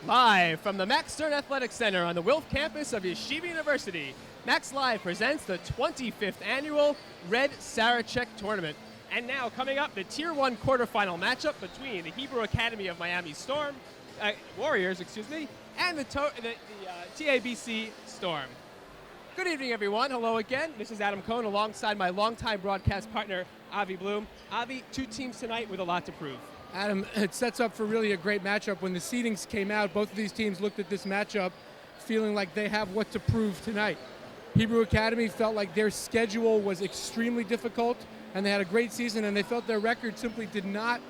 Live from the Max Stern Athletic Center on the Wilf campus of Yeshiva University, MacsLive presents the 25th annual Red Sarachek tournament. And now coming up, the Tier 1 quarterfinal matchup between the Hebrew Academy of Miami Warriors, and the TABC Storm. Good evening, everyone. Hello again. This is Adam Cohn alongside my longtime broadcast partner, Avi Bloom. Avi, two teams tonight with a lot to prove. Adam, it sets up for really a great matchup. When the seedings came out, both of these teams looked at this matchup feeling like they have what to prove tonight. Hebrew Academy felt like their schedule was extremely difficult, and they had a great season, and they felt their record simply did not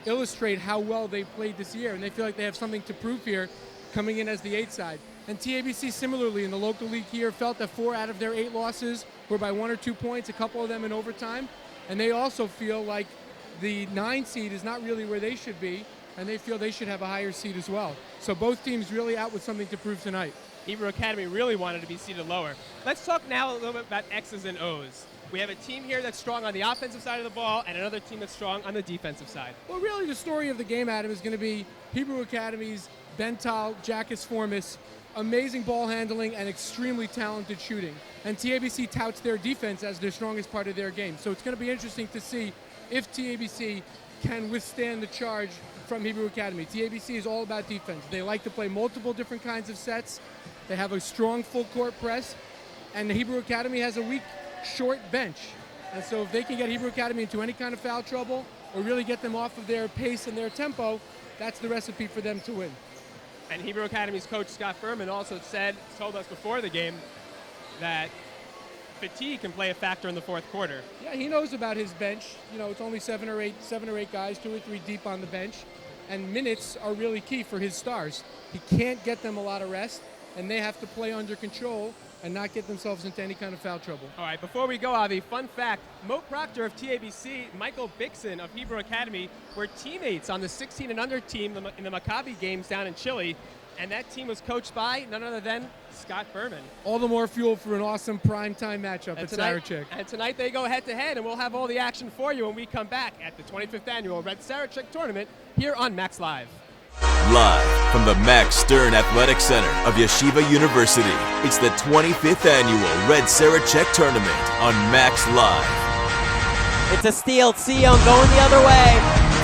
illustrate how well they played this year, and they feel like they have something to prove here coming in as the 8 side. And TABC similarly in the local league here felt that 4 out of their 8 losses were by 1 or 2 points, a couple of them in overtime, and they also feel like the 9 seed is not really where they should be, and they feel they should have a higher seed as well. So both teams really out with something to prove tonight. Hebrew Academy really wanted to be seated lower. Let's talk now a little bit about X's and O's. We have a team here that's strong on the offensive side of the ball and another team that's strong on the defensive side. Well, really the story of the game, Adam, is going to be Hebrew Academy's Bental, Jackus Formis, amazing ball handling and extremely talented shooting. And TABC touts their defense as their strongest part of their game. So it's going to be interesting to see if TABC can withstand the charge from Hebrew Academy. TABC is all about defense. They like to play multiple different kinds of sets. They have a strong full court press, and the Hebrew Academy has a weak, short bench. And so if they can get Hebrew Academy into any kind of foul trouble or really get them off of their pace and their tempo, that's the recipe for them to win. And Hebrew Academy's coach Scott Furman also told us before the game that fatigue can play a factor in the fourth quarter. Yeah, he knows about his bench. You know, it's only 7 or 8 guys, 2 or 3 deep on the bench, and minutes are really key for his stars. He can't get them a lot of rest, and they have to play under control and not get themselves into any kind of foul trouble. All right, before we go, Avi, fun fact, Mo Proctor of TABC, Michael Bixon of Hebrew Academy were teammates on the 16 and under team in the Maccabi games down in Chile, and that team was coached by none other than Scott Furman. All the more fuel for an awesome primetime matchup at Sarachek. And tonight they go head-to-head, and we'll have all the action for you when we come back at the 25th annual Red Sarachek tournament here on MacsLive. Live from the Max Stern Athletic Center of Yeshiva University, it's the 25th annual Red Sarachek tournament on MacsLive. It's a steal. Sion going the other way.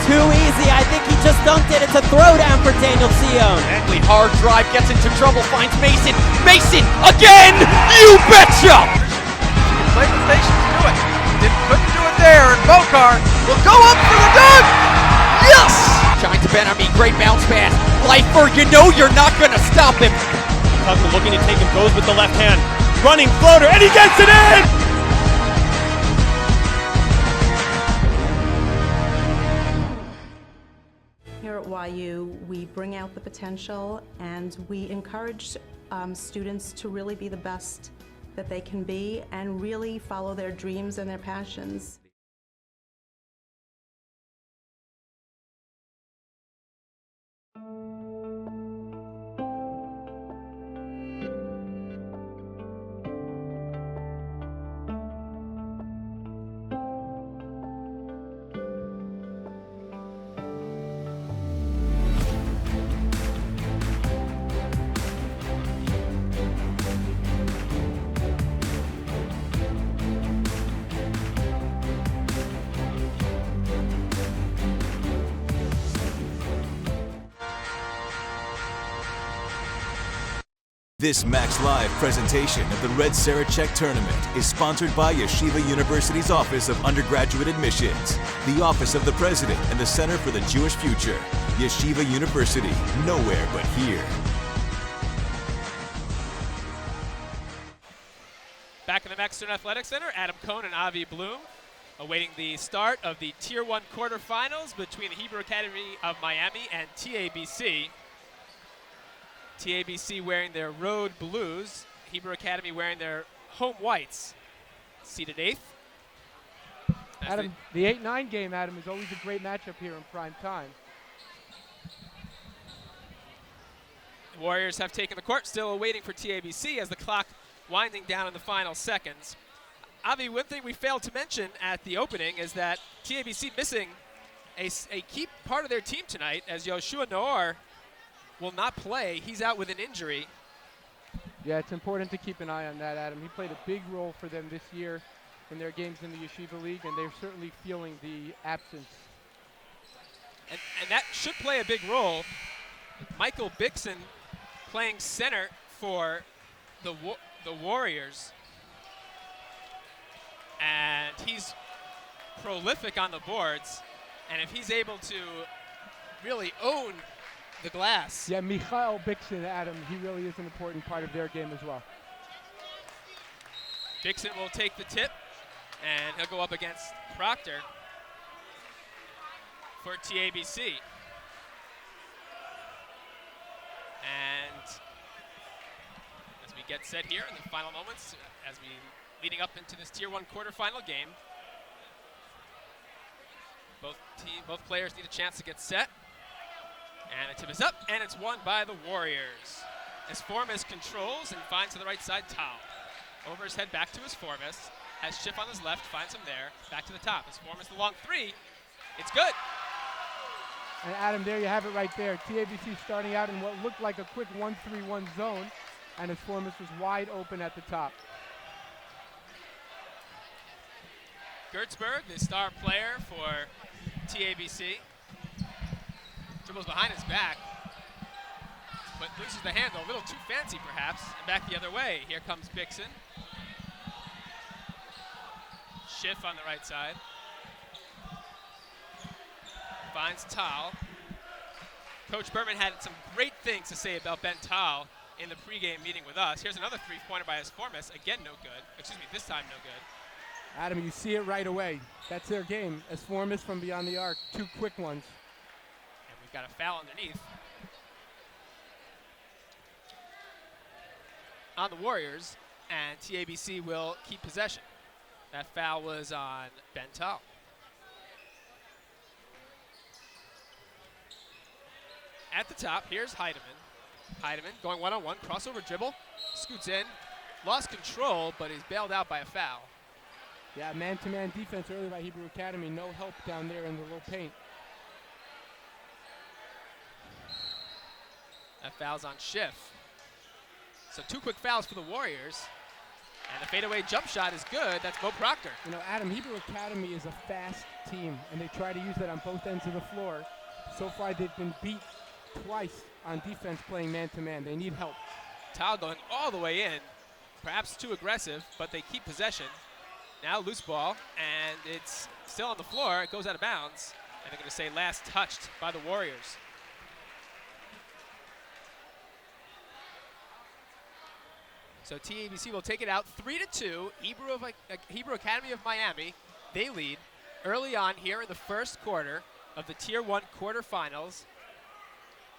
Too easy. I think he just dunked it. It's a throwdown for Daniel Sion. Bagley, hard drive, gets into trouble, finds Mason. Mason again! You betcha! Play with patience, do it. Couldn't do it there, and Bokar will go up for the dunk! Yes! Shine to Ben-Ami, great bounce pass. Lifer, you know you're not gonna stop him. Tucker looking to take him, goes with the left hand. Running floater, and he gets it in! Here at YU, we bring out the potential and we encourage students to really be the best that they can be and really follow their dreams and their passions. This MacsLive presentation of the Red Sarachek tournament is sponsored by Yeshiva University's Office of Undergraduate Admissions, the Office of the President, and the Center for the Jewish Future. Yeshiva University, nowhere but here. Back in the Max Stern Athletic Center, Adam Cohn and Avi Bloom awaiting the start of the Tier 1 quarterfinals between the Hebrew Academy of Miami and TABC. TABC wearing their road blues, Hebrew Academy wearing their home whites. Seated 8th. Adam, the 8-9 game, Adam, is always a great matchup here in prime time. The Warriors have taken the court, still awaiting for TABC as the clock winding down in the final seconds. Avi, one thing we failed to mention at the opening is that TABC missing a key part of their team tonight as Yoshua Noor will not play. He's out with an injury. Yeah, it's important to keep an eye on that, Adam. He played a big role for them this year in their games in the Yeshiva League, and they're certainly feeling the absence. And that should play a big role. Michael Bixon playing center for the Warriors. And he's prolific on the boards. And if he's able to really own the glass. Yeah, Michael Bixon, Adam, he really is an important part of their game as well. Bixon will take the tip, and he'll go up against Proctor for TABC. And as we get set here in the final moments, as we leading up into this Tier 1 quarterfinal game, both players need a chance to get set. And the tip is up, and it's won by the Warriors. As Formas controls and finds to the right side Tal. Over his head back to his Formas. Has Schiff on his left, finds him there. Back to the top. As Formas the long three. It's good. And Adam, there you have it right there. TABC starting out in what looked like a quick 1-3-1 zone, and his Formas was wide open at the top. Gertzberg, the star player for TABC. Dribbles behind his back, but loses the handle. A little too fancy, perhaps. And back the other way. Here comes Bixon. Schiff on the right side. Finds Tal. Coach Berman had some great things to say about Ben Tal in the pregame meeting with us. Here's another three-pointer by his Formas. Again, no good. Excuse me, this time no good. Adam, you see it right away. That's their game. As Formas from beyond the arc, two quick ones. And we've got a foul underneath on the Warriors, and TABC will keep possession. That foul was on Ben Tal. At the top, here's Heidemann. Heidemann going one-on-one, crossover dribble, scoots in, lost control, but he's bailed out by a foul. Yeah, man-to-man defense early by Hebrew Academy. No help down there in the low paint. That foul's on Schiff. So two quick fouls for the Warriors. And the fadeaway jump shot is good. That's Mo Proctor. You know, Adam, Hebrew Academy is a fast team, and they try to use that on both ends of the floor. So far, they've been beat twice on defense playing man-to-man. They need help. Tal going all the way in. Perhaps too aggressive, but they keep possession. Now loose ball, and it's still on the floor. It goes out of bounds, and they're going to say last touched by the Warriors. So TABC will take it out 3-2. Hebrew Academy of Miami, they lead early on here in the first quarter of the Tier 1 quarterfinals.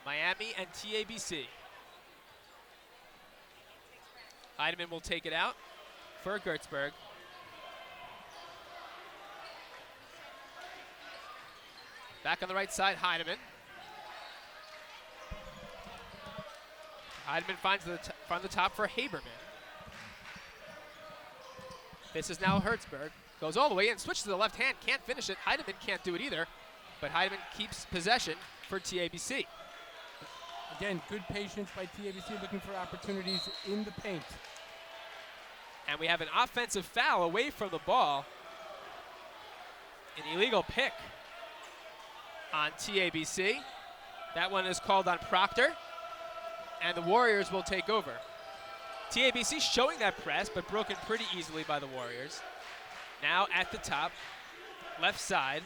Miami and TABC. Heidemann will take it out for Gertzberg. Back on the right side, Heidemann. Heidemann finds from the top for Haberman. This is now Hertzberg. Goes all the way in, switches to the left hand, can't finish it. Heidemann can't do it either, but Heidemann keeps possession for TABC. Again, good patience by TABC looking for opportunities in the paint. And we have an offensive foul away from the ball. An illegal pick on TABC. That one is called on Proctor, and the Warriors will take over. TABC showing that press, but broken pretty easily by the Warriors. Now at the top, left side,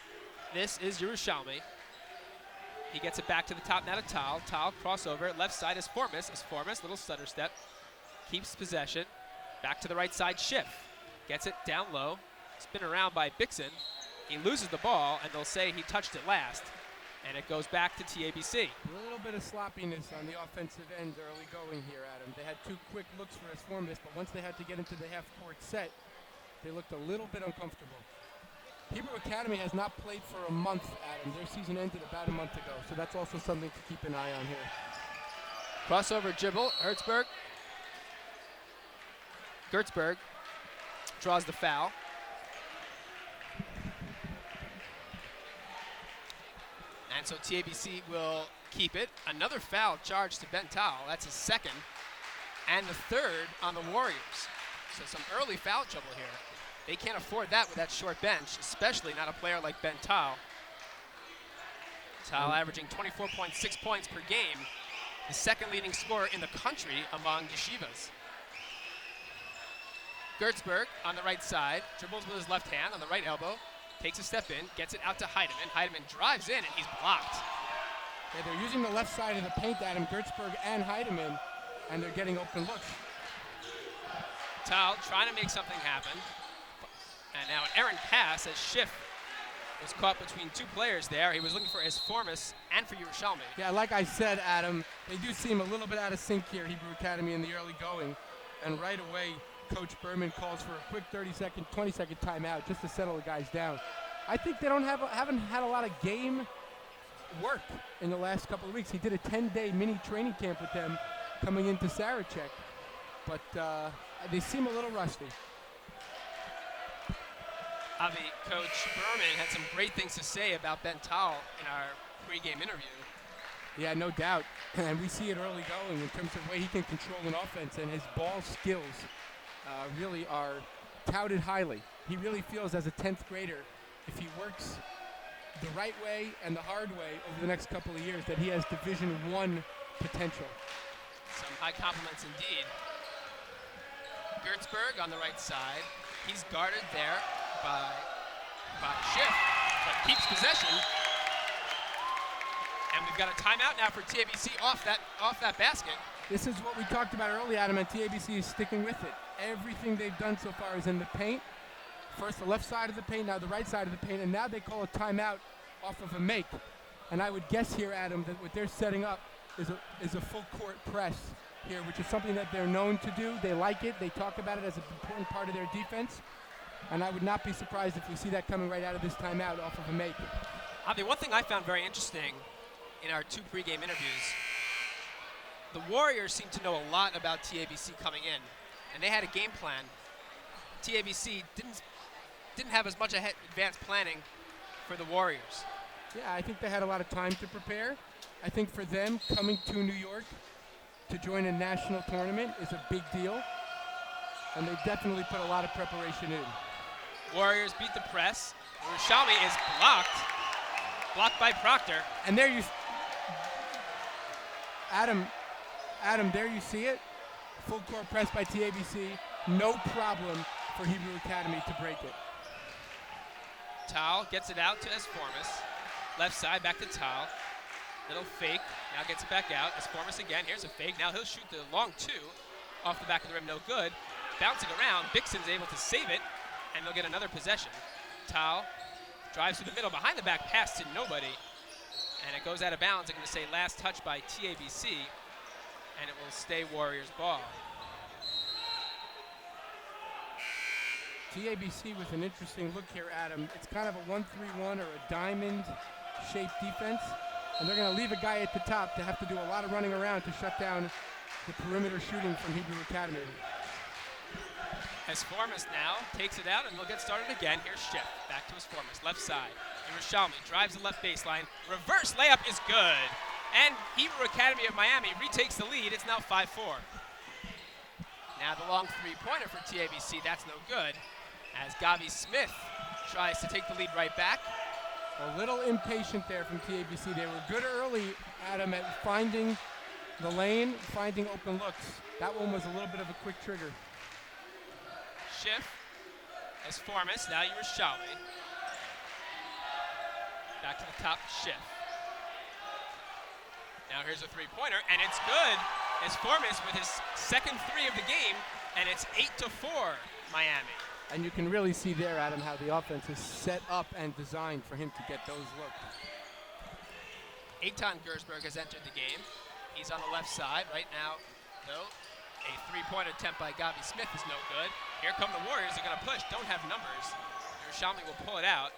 this is Yerushalmi. He gets it back to the top now to Tal. Tal crossover, left side is Formas. Little stutter step, keeps possession. Back to the right side, Schiff. Gets it down low, spin around by Bixon. He loses the ball, and they'll say he touched it last. And it goes back to TABC. A little bit of sloppiness on the offensive end early going here, Adam. They had two quick looks for his Formas, but once they had to get into the half-court set, they looked a little bit uncomfortable. Hebrew Academy has not played for a month, Adam. Their season ended about a month ago, so that's also something to keep an eye on here. Crossover dribble, Hertzberg. Gertzberg draws the foul. And so TABC will keep it. Another foul charged to Bental. That's his second. And the third on the Warriors. So some early foul trouble here. They can't afford that with that short bench, especially not a player like Bental. Tal averaging 24.6 points per game, the second leading scorer in the country among yeshivas. Gertzberg on the right side, dribbles with his left hand on the right elbow, takes a step in, gets it out to Heidemann. Heidemann drives in and he's blocked. Yeah, they're using the left side of the paint, Adam, Gertzberg and Heidemann, and they're getting open looks. Tal trying to make something happen. And now an errant pass as Schiff was caught between two players there. He was looking for Esformis and for Yerushalmi. Yeah, like I said, Adam, they do seem a little bit out of sync here, Hebrew Academy, in the early going. And right away, Coach Berman calls for a quick 30-second, 20-second timeout just to settle the guys down. I think they haven't had a lot of game work in the last couple of weeks. He did a 10-day mini training camp with them coming into Sarachek. But they seem a little rusty. Avi, Coach Berman had some great things to say about Bental in our pregame interview. Yeah, no doubt. And we see it early going in terms of the way he can control an offense, and his ball skills really are touted highly. He really feels as a 10th grader, if he works the right way and the hard way over the next couple of years, that he has Division I potential. Some high compliments indeed. Gertzberg on the right side. He's guarded there by Schiff, but keeps possession. And we've got a timeout now for TABC off that basket. This is what we talked about earlier, Adam, and TABC is sticking with it. Everything they've done so far is in the paint. First the left side of the paint, now the right side of the paint, and now they call a timeout off of a make. And I would guess here, Adam, that what they're setting up is a full court press here, which is something that they're known to do. They like it. They talk about it as an important part of their defense. And I would not be surprised if we see that coming right out of this timeout off of a make. Avi, one thing I found very interesting in our two pregame interviews, the Warriors seem to know a lot about TABC coming in, and they had a game plan. TABC didn't have as much advanced planning for the Warriors. Yeah, I think they had a lot of time to prepare. I think for them, coming to New York to join a national tournament is a big deal, and they definitely put a lot of preparation in. Warriors beat the press. Yerushalmi is blocked by Proctor. And there you, Adam, there you see it. Full court press by TABC. No problem for Hebrew Academy to break it. Tal gets it out to Esformis. Left side back to Tal. Little fake. Now gets it back out. Esformis again. Here's a fake. Now he'll shoot the long two off the back of the rim. No good. Bouncing around. Bixen's able to save it, and they'll get another possession. Tal drives to the middle. Behind the back pass to nobody. And it goes out of bounds. I'm going to say last touch by TABC, and it will stay Warriors ball. TABC with an interesting look here, Adam. It's kind of a 1-3-1 or a diamond-shaped defense, and they're going to leave a guy at the top to have to do a lot of running around to shut down the perimeter shooting from Hebrew Academy. Esformis now takes it out, and they'll get started again. Here's Schiff, back to Esformis, left side. Yerushalmi drives the left baseline. Reverse layup is good. And Hebrew Academy of Miami retakes the lead. It's now 5-4. Now the long three-pointer for TABC. That's no good, as Gavi Smith tries to take the lead right back. A little impatient there from TABC. They were good early, Adam, at finding the lane, finding open looks. That one was a little bit of a quick trigger. Schiff, Esformis, now Yerushalmi. Back to the top, Schiff. Now here's a three-pointer, and it's good. Esformis with his second three of the game, and it's 8-4 Miami. And you can really see there, Adam, how the offense is set up and designed for him to get those looks. Eitan Gertzberg has entered the game. He's on the left side right now, though. A three-point attempt by Gavi Smith is no good. Here come the Warriors. They're going to push. Don't have numbers. Yerushalmi will pull it out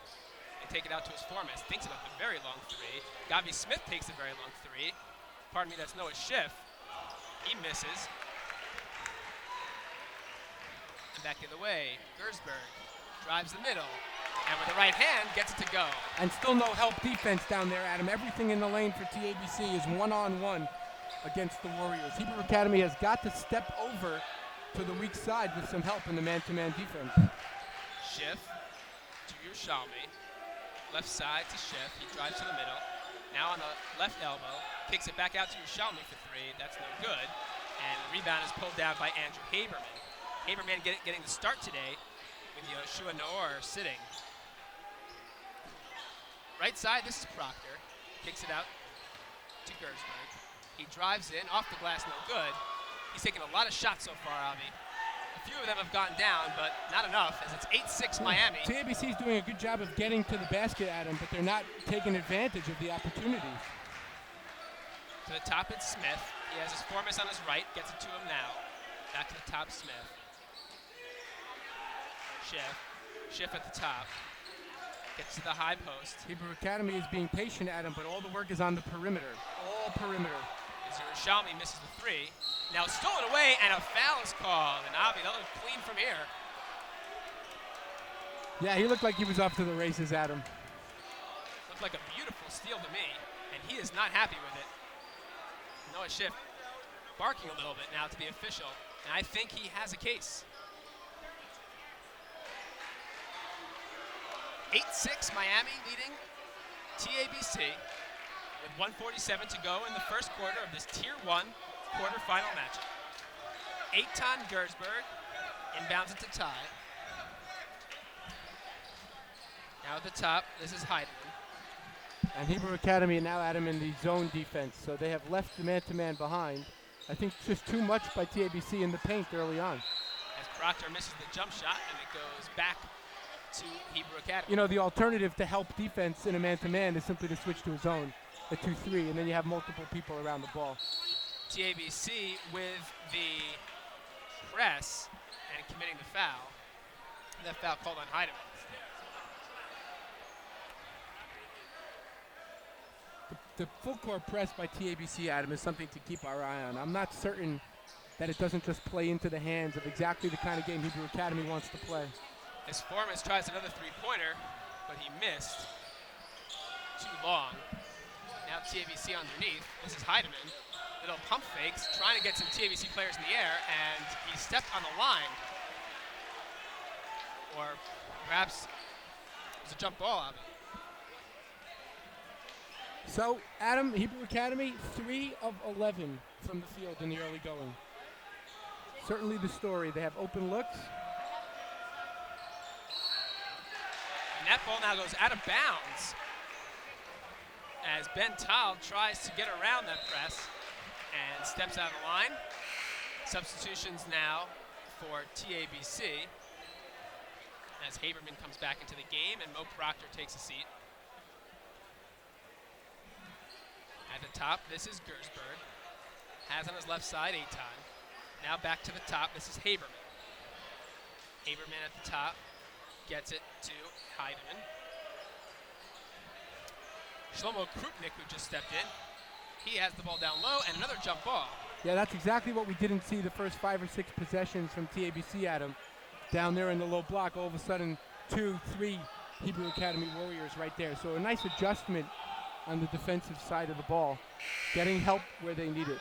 and take it out to Esformis. Thinks about the very long three. Gavi Smith takes a very long three. Pardon me, that's Noah Schiff. He misses. And back the other way. Gertzberg drives the middle And with the right hand, gets it to go. And still no help defense down there, Adam. Everything in the lane for TABC is one-on-one against the Warriors. Hebrew Academy has got to step over to the weak side with some help in the man-to-man defense. Schiff to Yerushalmi. Left side to Schiff. He drives to the middle. Now on the left elbow. Kicks it back out to Yerushalmi for three. That's no good. And the rebound is pulled down by Andrew Haberman. Haberman getting the start today with Yoshua Noor sitting. Right side, this is Proctor. Kicks it out to Gersberg. He drives in, off the glass, no good. He's taken a lot of shots so far, Avi. A few of them have gone down, but not enough, as it's 8-6 Miami. TABC is doing a good job of getting to the basket, Adam, but they're not taking advantage of the opportunities. To the top, it's Smith. He has his Formis on his right, gets it to him now. Back to the top, Smith. Schiff at the top. Gets to the high post. Hebrew Academy is being patient, Adam, but all the work is on the perimeter. All perimeter. As Yerushalmi misses the three. Now stolen away, and a foul is called. And Avi, that looked clean from here. Yeah, he looked like he was off to the races, Adam. Looked like a beautiful steal to me, and he is not happy with it. Noah Schiff barking a little bit now to the official, and I think he has a case. 8-6 Miami leading TABC with 1:47 to go in the first quarter of this Tier 1 quarterfinal matchup. Eitan Gersberg inbounds it to Ty. Now at the top, this is Heidemann. And Hebrew Academy now, Adam, in the zone defense, so they have left the man-to-man behind. I think just too much by TABC in the paint early on. As Proctor misses the jump shot, and it goes back to Hebrew Academy. You know, the alternative to help defense in a man-to-man is simply to switch to a zone, a 2-3, and then you have multiple people around the ball. TABC with the press and committing the foul. That foul called on Heidemann. The full court press by TABC, Adam, is something to keep our eye on. I'm not certain that it doesn't just play into the hands of exactly the kind of game Hebrew Academy wants to play. As Formis tries another three-pointer, but he missed. Too long. Now TABC underneath. This is Heidemann. Little pump fakes, trying to get some TABC players in the air, and he stepped on the line. Or perhaps it was a jump ball of it. So, Adam, Hebrew Academy, 3 of 11 from the field in the early going. Certainly the story. They have open looks. And that ball now goes out of bounds as Ben Tal tries to get around that press and steps out of the line. Substitutions now for TABC as Haberman comes back into the game and Mo Proctor takes a seat. At the top, this is Gersberg. Has on his left side, Eitan. Now back to the top, this is Haberman. Haberman at the top, gets it to Heidemann. Shlomo Krupnik, who just stepped in, he has the ball down low, and another jump ball. Yeah, that's exactly what we didn't see the first 5 or 6 possessions from TABC, Adam. Down there in the low block, all of a sudden, 2, 3 Hebrew Academy Warriors right there. So a nice adjustment on the defensive side of the ball, getting help where they need it.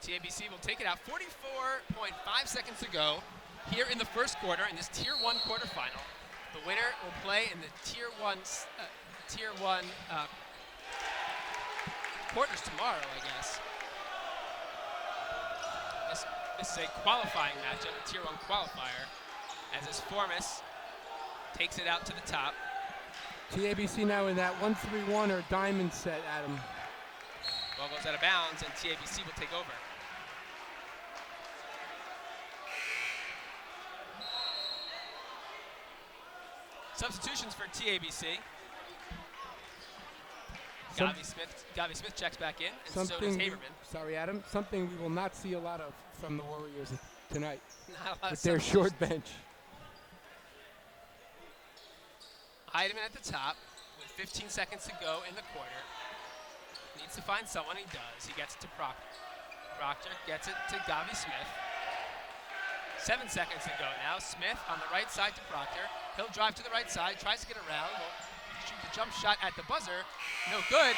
TABC will take it out. 44.5 seconds to go here in the first quarter in this Tier 1 quarterfinal. The winner will play in the Tier 1 quarters tomorrow, I guess. This is a qualifying matchup, a Tier 1 qualifier, as this Formis takes it out to the top. TABC now in that 1-3-1 or diamond set, Adam. Ball goes out of bounds, and TABC will take over. Substitutions for TABC. Gavi Smith checks back in, and so does Haberman. Sorry, Adam. Something we will not see a lot of from the Warriors tonight Not a lot with of their short substitutions. bench. Heidemann at the top with 15 seconds to go in the quarter. Needs to find someone. He does. He gets it to Proctor. Proctor gets it to Gavi Smith. 7 seconds to go now. Smith on the right side to Proctor. He'll drive to the right side, tries to get around. Will shoot the jump shot at the buzzer. No good.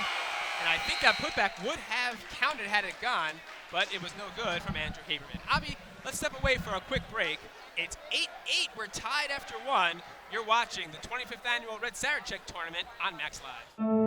And I think that putback would have counted had it gone, but it was no good from Andrew Haberman. Avi, let's step away for a quick break. It's 8-8. We're tied after 1. You're watching the 25th annual Red Sarachek tournament on MacsLive.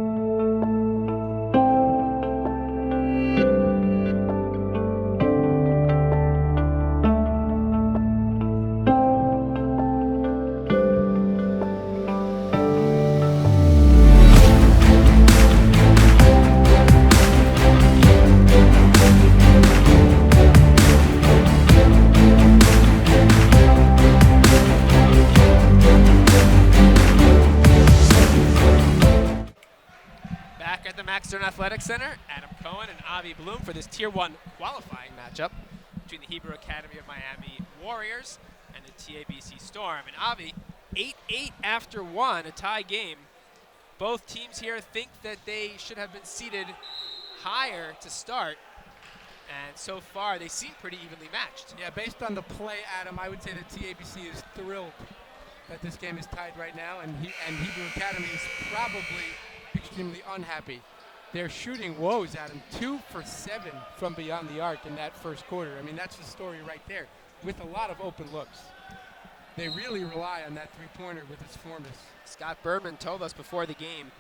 Athletic Center, Adam Cohen and Avi Bloom for this Tier 1 qualifying matchup between the Hebrew Academy of Miami Warriors and the TABC Storm. And Avi, 8-8 after 1, a tie game. Both teams here think that they should have been seated higher to start, and so far they seem pretty evenly matched. Yeah, based on the play, Adam, I would say that TABC is thrilled that this game is tied right now, and Hebrew Academy is probably extremely unhappy. They're shooting woes at him, 2 for 7 from beyond the arc in that first quarter. I mean, that's the story right there, with a lot of open looks. They really rely on that three-pointer with his formness. Scott Berman told us before the game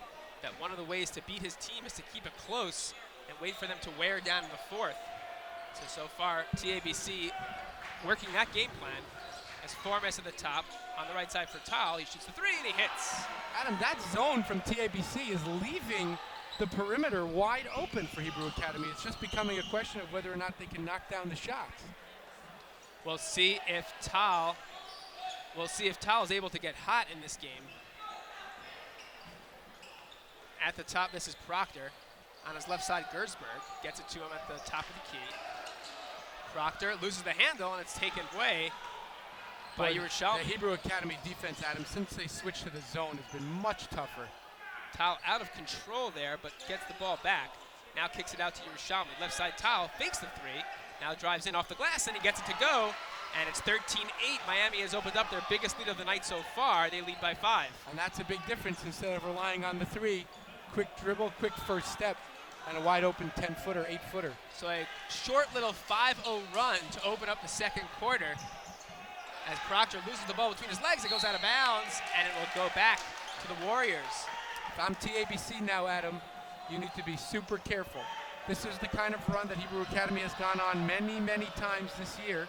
that one of the ways to beat his team is to keep it close and wait for them to wear down in the fourth. So far, TABC working that game plan. As Formas at the top, on the right side for Tal, he shoots the 3 and he hits. Adam, that zone from TABC is leaving the perimeter wide open for Hebrew Academy. It's just becoming a question of whether or not they can knock down the shots. We'll see if Tal is able to get hot in this game. At the top, this is Proctor. On his left side, Gersberg gets it to him at the top of the key. Proctor loses the handle, and it's taken away by Yerushalmi. The Hebrew Academy defense, Adam, since they switched to the zone, has been much tougher. Tal out of control there, but gets the ball back. Now kicks it out to Yerushalmi. Left side, Tal fakes the 3. Now drives in off the glass, and he gets it to go. And it's 13-8. Miami has opened up their biggest lead of the night so far. They lead by 5. And that's a big difference. Instead of relying on the 3, quick dribble, quick first step, and a wide open 10-footer, 8-footer. So a short little 5-0 run to open up the second quarter. As Proctor loses the ball between his legs, it goes out of bounds, and it will go back to the Warriors. If I'm TABC now, Adam, you need to be super careful. This is the kind of run that Hebrew Academy has gone on many, many times this year,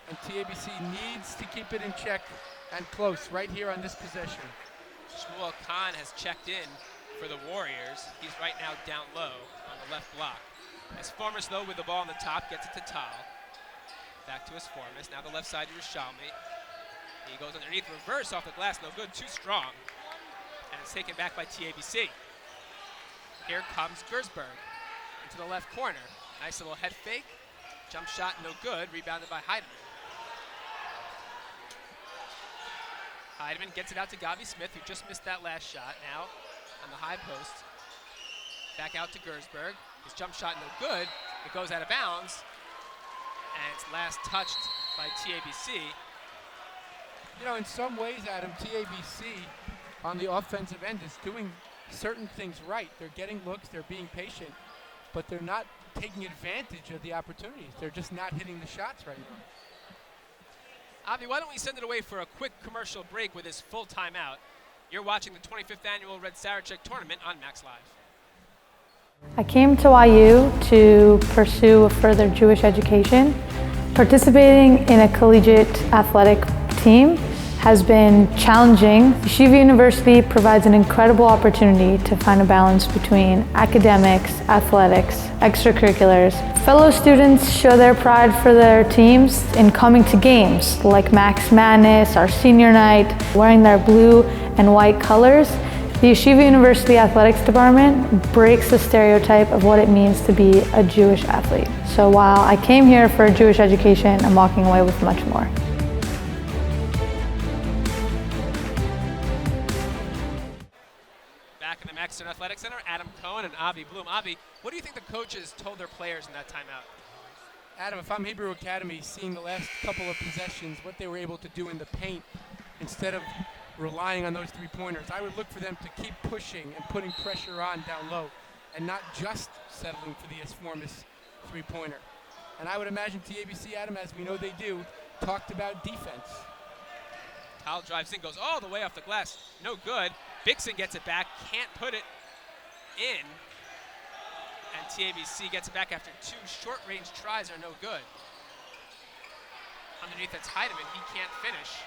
and TABC needs to keep it in check and close right here on this possession. Shmuel Khan has checked in for the Warriors. He's right now down low on the left block. As Formas, though, with the ball on the top, gets it to Tal. Back to his Formas. Now the left side to Yerushalmi. He goes underneath, reverse off the glass, no good, too strong. And it's taken back by TABC. Here comes Gersberg into the left corner. Nice little head fake. Jump shot, no good. Rebounded by Heidemann. Heidemann gets it out to Gavi Smith, who just missed that last shot. Now on the high post. Back out to Gersberg. His jump shot, no good. It goes out of bounds. And it's last touched by TABC. You know, in some ways, Adam, TABC on the offensive end is doing certain things right. They're getting looks, they're being patient, but they're not taking advantage of the opportunities. They're just not hitting the shots right now. Avi, why don't we send it away for a quick commercial break with this full timeout? You're watching the 25th annual Red Sarachek tournament on MacsLive. I came to YU to pursue a further Jewish education. Participating in a collegiate athletic team has been challenging. Yeshiva University provides an incredible opportunity to find a balance between academics, athletics, extracurriculars. Fellow students show their pride for their teams in coming to games like Max Madness, our senior night, wearing their blue and white colors. The Yeshiva University Athletics Department breaks the stereotype of what it means to be a Jewish athlete. So while I came here for a Jewish education, I'm walking away with much more. Back in the Max Athletic Center, Adam Cohen and Avi Bloom. Avi, what do you think the coaches told their players in that timeout? Adam, if I'm Hebrew Academy, seeing the last couple of possessions, what they were able to do in the paint, instead of relying on those three-pointers, I would look for them to keep pushing and putting pressure on down low and not just settling for the Esformis three-pointer. And I would imagine TABC, Adam, as we know they do, talked about defense. Towle drives in, goes all the way off the glass. No good. Bixen gets it back, can't put it in. And TABC gets it back after 2 short-range tries are no good. Underneath, that's Heidemann. He can't finish.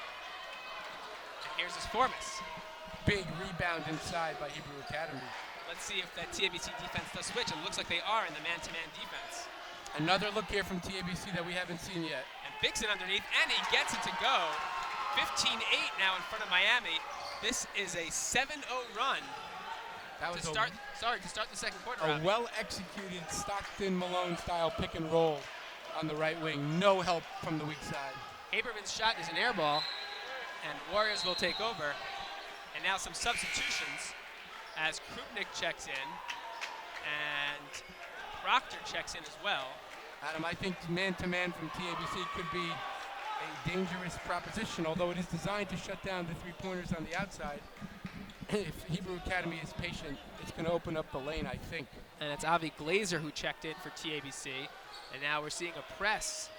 And here's Esformis. Big rebound inside by Hebrew Academy. Let's see if that TABC defense does switch. It looks like they are in the man-to-man defense. Another look here from TABC that we haven't seen yet. And Bixen underneath, and he gets it to go. 15-8 now in front of Miami. This is a 7-0 run. That was to start the second quarter. A well-executed Stockton-Malone style pick and roll on the right wing. No help from the weak side. Haberman's shot is an air ball, and Warriors will take over. And now some substitutions as Krupnik checks in, and Proctor checks in as well. Adam, I think man-to-man from TABC could be a dangerous proposition, although it is designed to shut down the three-pointers on the outside. If Hebrew Academy is patient, it's going to open up the lane, I think. And it's Avi Glazer who checked in for TABC. And now we're seeing a press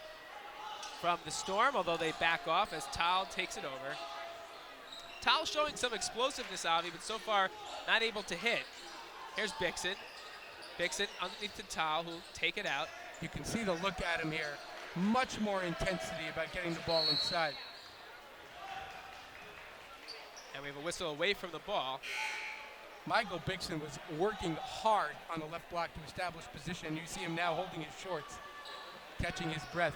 from the Storm, although they back off as Towle takes it over. Towle showing some explosiveness, Avi, but so far not able to hit. Here's Bixen. Bixen underneath to Towle, who'll take it out. You can see the look at him here. Much more intensity about getting the ball inside. And we have a whistle away from the ball. Michael Bixen was working hard on the left block to establish position. You see him now holding his shorts, catching his breath.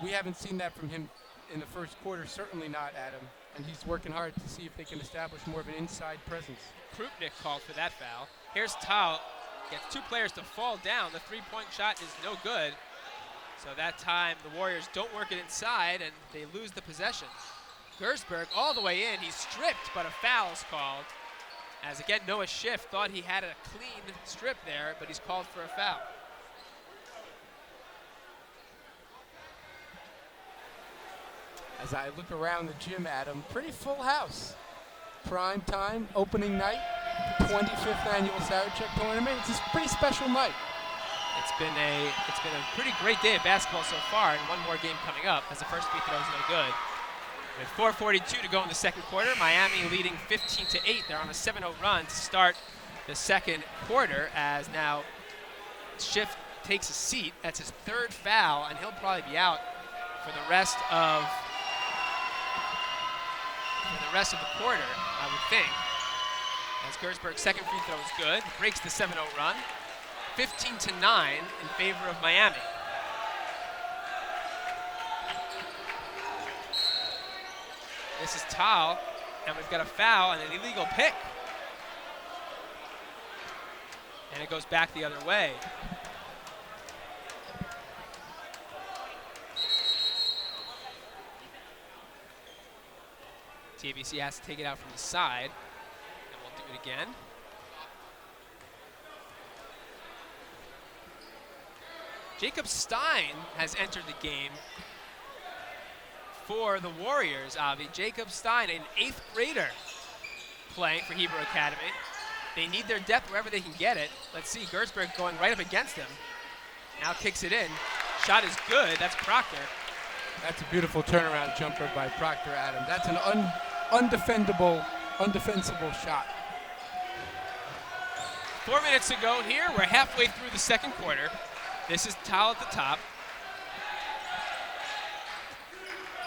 We haven't seen that from him in the first quarter, certainly not, Adam. And he's working hard to see if they can establish more of an inside presence. Krupnik called for that foul. Here's Towle. Gets 2 players to fall down. The three-point shot is no good. So that time the Warriors don't work it inside and they lose the possession. Gersberg all the way in. He's stripped, but a foul is called. As again, Noah Schiff thought he had a clean strip there, but he's called for a foul. As I look around the gym, Adam, pretty full house. Prime time, opening night, 25th annual Sarachek tournament. It's a pretty special night. It's been a pretty great day of basketball so far, and one more game coming up as the first free throw is no good. With 4:42 to go in the second quarter, Miami leading 15-8. They're on a 7-0 run to start the second quarter, as now Schiff takes a seat. That's his 3rd foul, and he'll probably be out for the rest of the quarter, I would think. As Gersberg's second free throw is good, breaks the 7-0 run. 15-9 in favor of Miami. This is Towle, and we've got a foul and an illegal pick. And it goes back the other way. TABC has to take it out from the side, and we'll do it again. Jacob Stein has entered the game for the Warriors, Avi. Jacob Stein, an 8th grader playing for Hebrew Academy. They need their depth wherever they can get it. Let's see, Gersberg going right up against him. Now kicks it in. Shot is good, that's Proctor. That's a beautiful turnaround jumper by Proctor, Adam. That's an undefensible shot. 4 minutes to go here. We're halfway through the second quarter. This is Towle at the top.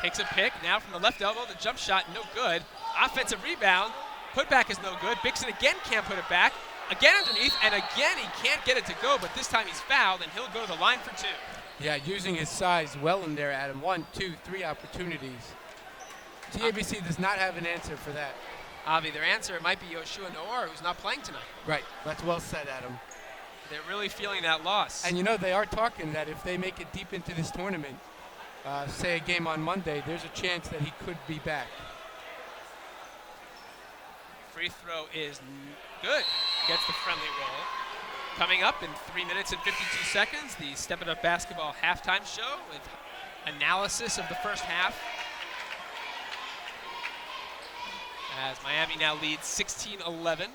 Takes a pick now from the left elbow. The jump shot, no good. Offensive rebound. Putback is no good. Bixen again can't put it back. Again underneath, and again he can't get it to go, but this time he's fouled, and he'll go to the line for 2. Yeah, using his size well in there, Adam. 1, 2, 3 opportunities. TABC does not have an answer for that. Avi, their answer might be Yoshua Noor, who's not playing tonight. Right, that's well said, Adam. They're really feeling that loss. And you know, they are talking that if they make it deep into this tournament, say a game on Monday, there's a chance that he could be back. Free throw is good. Gets the friendly roll. Coming up in 3 minutes and 52 seconds, the Step It Up Basketball halftime show with analysis of the first half. As Miami now leads 16-11.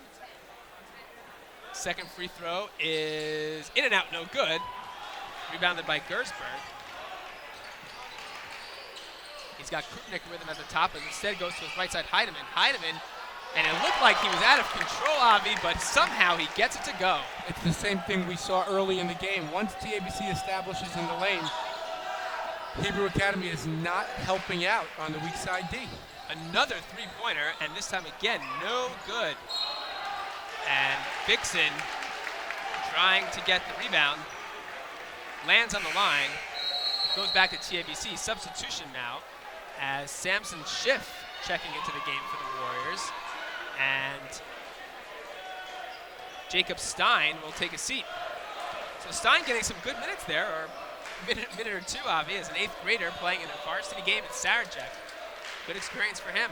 Second free throw is in and out, no good. Rebounded by Gersberg. He's got Krupnik with him at the top, and instead goes to his right side, Heidemann. Heidemann, and it looked like he was out of control, Avi, but somehow he gets it to go. It's the same thing we saw early in the game. Once TABC establishes in the lane, Hebrew Academy is not helping out on the weak side D. Another three-pointer, and this time again, no good. And Vixen trying to get the rebound, lands on the line. It goes back to TABC. Substitution now as Samson Schiff checking into the game for the Warriors. And Jacob Stein will take a seat. So Stein getting some good minutes there, or minute or two, Avi, as an 8th grader playing in a varsity game at Sarachek. Good experience for him.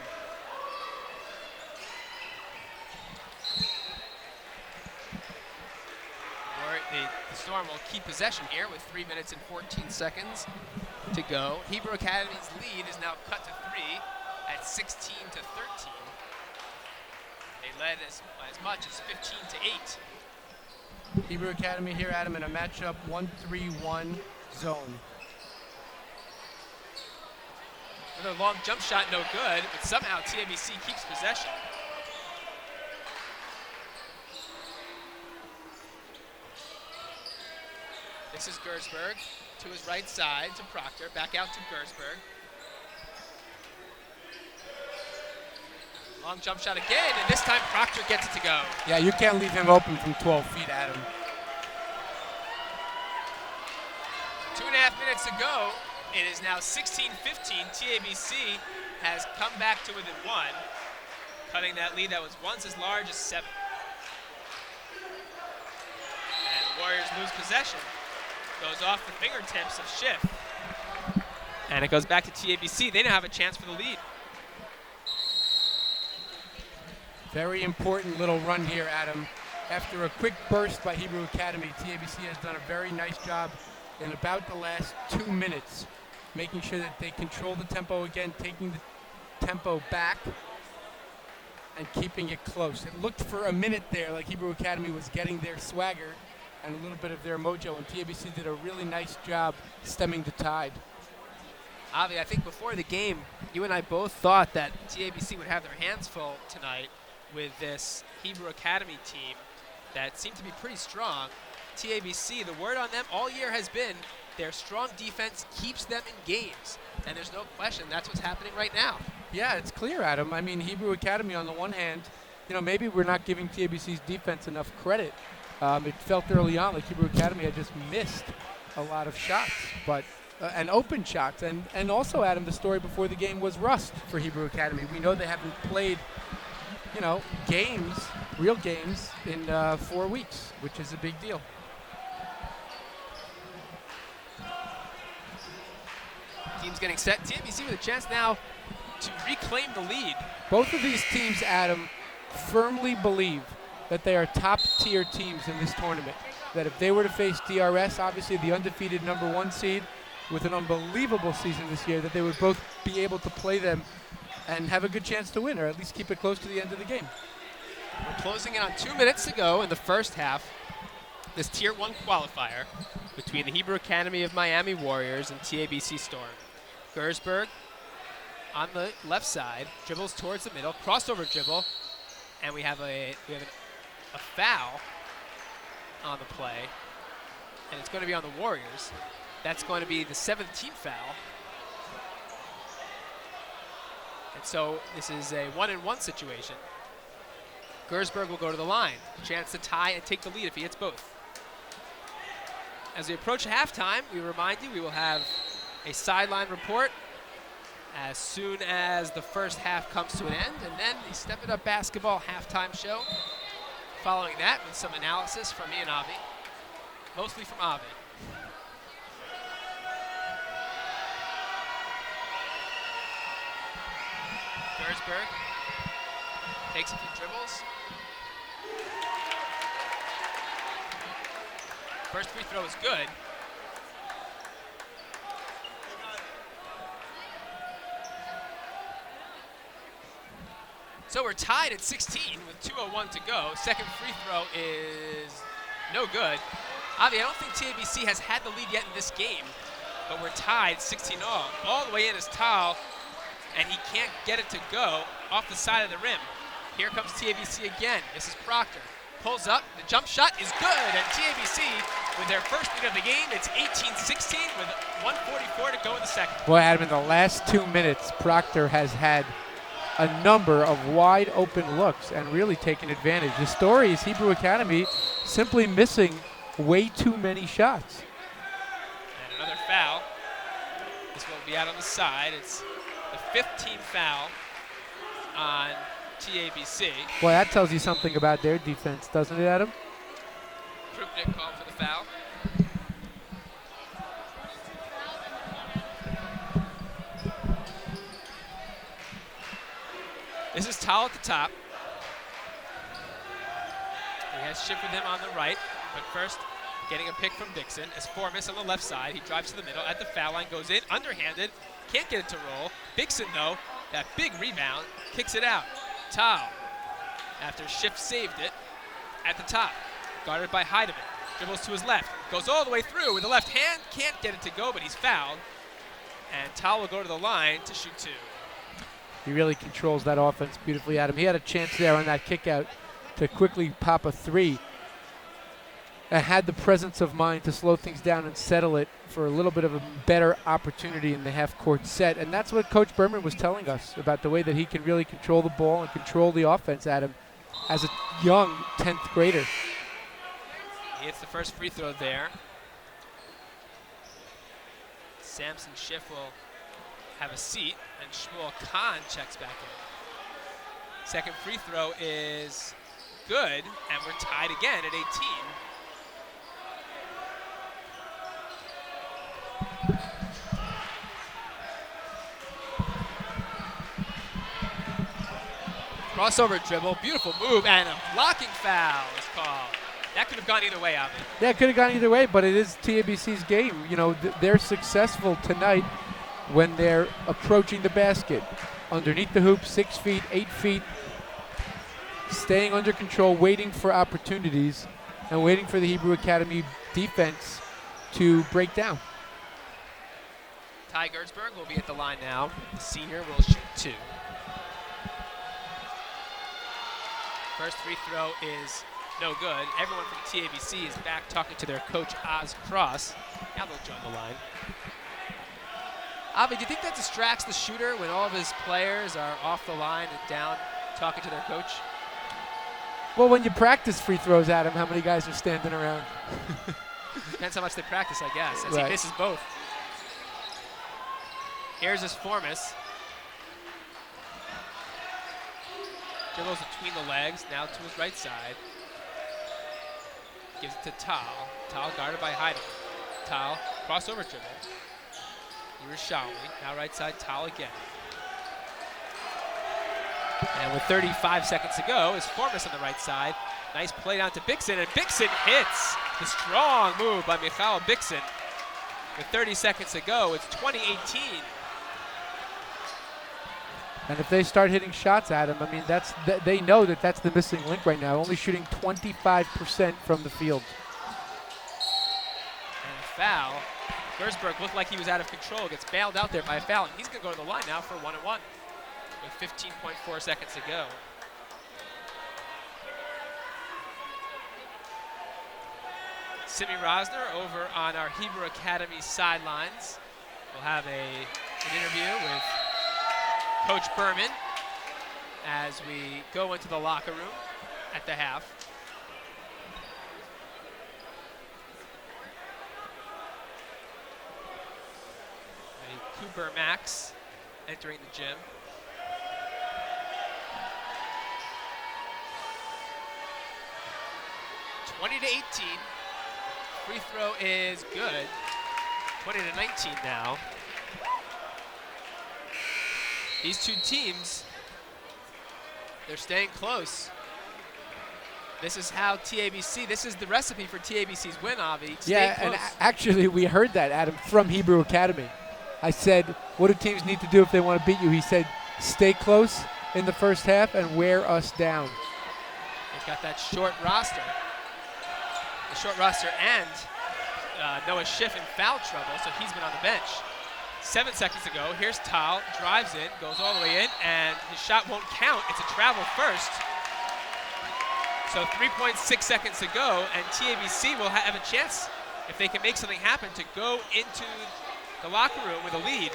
The Storm will keep possession here with 3 minutes and 14 seconds to go. Hebrew Academy's lead is now cut to 3 at 16-13. They led as much as 15-8. Hebrew Academy here, Adam, in a matchup 1-3-1 zone. Another long jump shot, no good, but somehow TABC keeps possession. This is Gersberg to his right side to Proctor, back out to Gersberg. Long jump shot again, and this time Proctor gets it to go. Yeah, you can't leave him open from 12 feet, Adam. 2.5 minutes to go. It is now 16-15. TABC has come back to within 1, cutting that lead that was once as large as 7. And the Warriors lose possession. Goes off the fingertips of Schiff. And it goes back to TABC. They now have a chance for the lead. Very important little run here, Adam. After a quick burst by Hebrew Academy, TABC has done a very nice job in about the last 2 minutes, making sure that they control the tempo again, taking the tempo back, and keeping it close. It looked for a minute there like Hebrew Academy was getting their swagger and a little bit of their mojo, and TABC did a really nice job stemming the tide. Avi, I think before the game, you and I both thought that TABC would have their hands full tonight with this Hebrew Academy team that seemed to be pretty strong. TABC, the word on them all year has been their strong defense keeps them in games, and there's no question that's what's happening right now. Yeah, it's clear, Adam. I mean, Hebrew Academy, on the one hand, maybe we're not giving TABC's defense enough credit. It felt early on like Hebrew Academy had just missed a lot of shots, but and open shots. And also, Adam, the story before the game was rust for Hebrew Academy. We know they haven't played, games, real games, in 4 weeks, which is a big deal. Team's getting set. TABC with a chance now to reclaim the lead. Both of these teams, Adam, firmly believe that they are top-tier teams in this tournament. That if they were to face DRS, obviously the undefeated #1 seed, with an unbelievable season this year, that they would both be able to play them and have a good chance to win, or at least keep it close to the end of the game. We're closing in on 2 minutes to go in the first half. This Tier 1 qualifier between the Hebrew Academy of Miami Warriors and TABC Storm. Gersberg on the left side, dribbles towards the middle, crossover dribble, and we have a foul on the play, and it's going to be on the Warriors. That's going to be the 7th team foul. And so this is a 1-and-1 situation. Gersberg will go to the line. Chance to tie and take the lead if he hits both. As we approach halftime, we remind you we will have a sideline report as soon as the first half comes to an end, and then the Step It Up Basketball halftime show. Following that with some analysis from me and Avi, mostly from Avi. Gersberg takes a few dribbles. First free throw is good. So we're tied at 16 with 2:01 to go. Second free throw is no good. Avi, I don't think TABC has had the lead yet in this game, but we're tied 16 all the way in is Tal, and he can't get it to go off the side of the rim. Here comes TABC again. This is Proctor. Pulls up, the jump shot is good, and TABC with their first lead of the game, it's 18-16 with 1:44 to go in the second. Boy, Adam, in the last 2 minutes, Proctor has had a number of wide open looks and really taken advantage. The story is Hebrew Academy simply missing way too many shots. And another foul. This will be out on the side. It's the 15th foul on TABC. Boy, that tells you something about their defense, doesn't it, Adam? Krupnik called for the foul. This is Tal at the top. He has Schiff with him on the right, but first getting a pick from Dixon as Formis on the left side. He drives to the middle at the foul line, goes in, underhanded, can't get it to roll. Dixon, though, that big rebound, kicks it out. Tal, after Schiff saved it, at the top, guarded by Heidemann. Dribbles to his left, goes all the way through with the left hand, can't get it to go, but he's fouled. And Tal will go to the line to shoot two. He really controls that offense beautifully, Adam. He had a chance there on that kick out to quickly pop a three and had the presence of mind to slow things down and settle it for a little bit of a better opportunity in the half-court set. And that's what Coach Berman was telling us about the way that he can really control the ball and control the offense, Adam, as a young 10th grader. He hits the first free throw there. Samson Schiff will have a seat, and Shmuel Khan checks back in. Second free throw is good, and we're tied again at 18. Crossover dribble, beautiful move, and a blocking foul is called. That could have gone either way, Avi. Yeah, it could have gone either way, but it is TABC's game. You know, they're successful tonight when they're approaching the basket. Underneath the hoop, 6 feet, 8 feet, staying under control, waiting for opportunities, and waiting for the Hebrew Academy defense to break down. Ty Gertzberg will be at the line now. The senior will shoot two. First free throw is no good. Everyone from TABC is back talking to their coach, Oz Cross. Now they'll join the line. Avi, do you think that distracts the shooter when all of his players are off the line and down talking to their coach? Well, when you practice free throws, Adam, how many guys are standing around? Depends how much they practice, I guess, as Right. he misses both. Here's his Formis. Dribbles between the legs, now to his right side. Gives it to Tal. Tal guarded by Heidemann. Tal, crossover dribble. Yerushalmi, now right side, Tal again. And with 35 seconds to go, is Formis on the right side. Nice play down to Bixen, and Bixen hits. The strong move by Michal Bixen. With 30 seconds to go, it's 20-18. And if they start hitting shots at him, I mean, they know that that's the missing link right now, only shooting 25% from the field. And a foul. Gertzberg looked like he was out of control, gets bailed out there by a foul, and he's going to go to the line now for 1-1 with 15.4 seconds to go. Simi Rosner over on our Hebrew Academy sidelines. We'll have an interview with Coach Berman as we go into the locker room at the half. Cooper Max entering the gym. (20-18). Free throw is good. 20-19 now. These two teams, they're staying close. This is how TABC, this is the recipe for TABC's win, Avi. Stay Yeah, close. and actually we heard that, Adam, from Hebrew Academy. I said, what do teams need to do if they want to beat you? He said, stay close in the first half and wear us down. They've got that short roster. The short roster and Noah Schiff in foul trouble, so he's been on the bench. 7 seconds ago, here's Tal, drives in, goes all the way in, and his shot won't count. It's a travel first. So 3.6 seconds to go, and TABC will have a chance, if they can make something happen, to go into the locker room with a lead.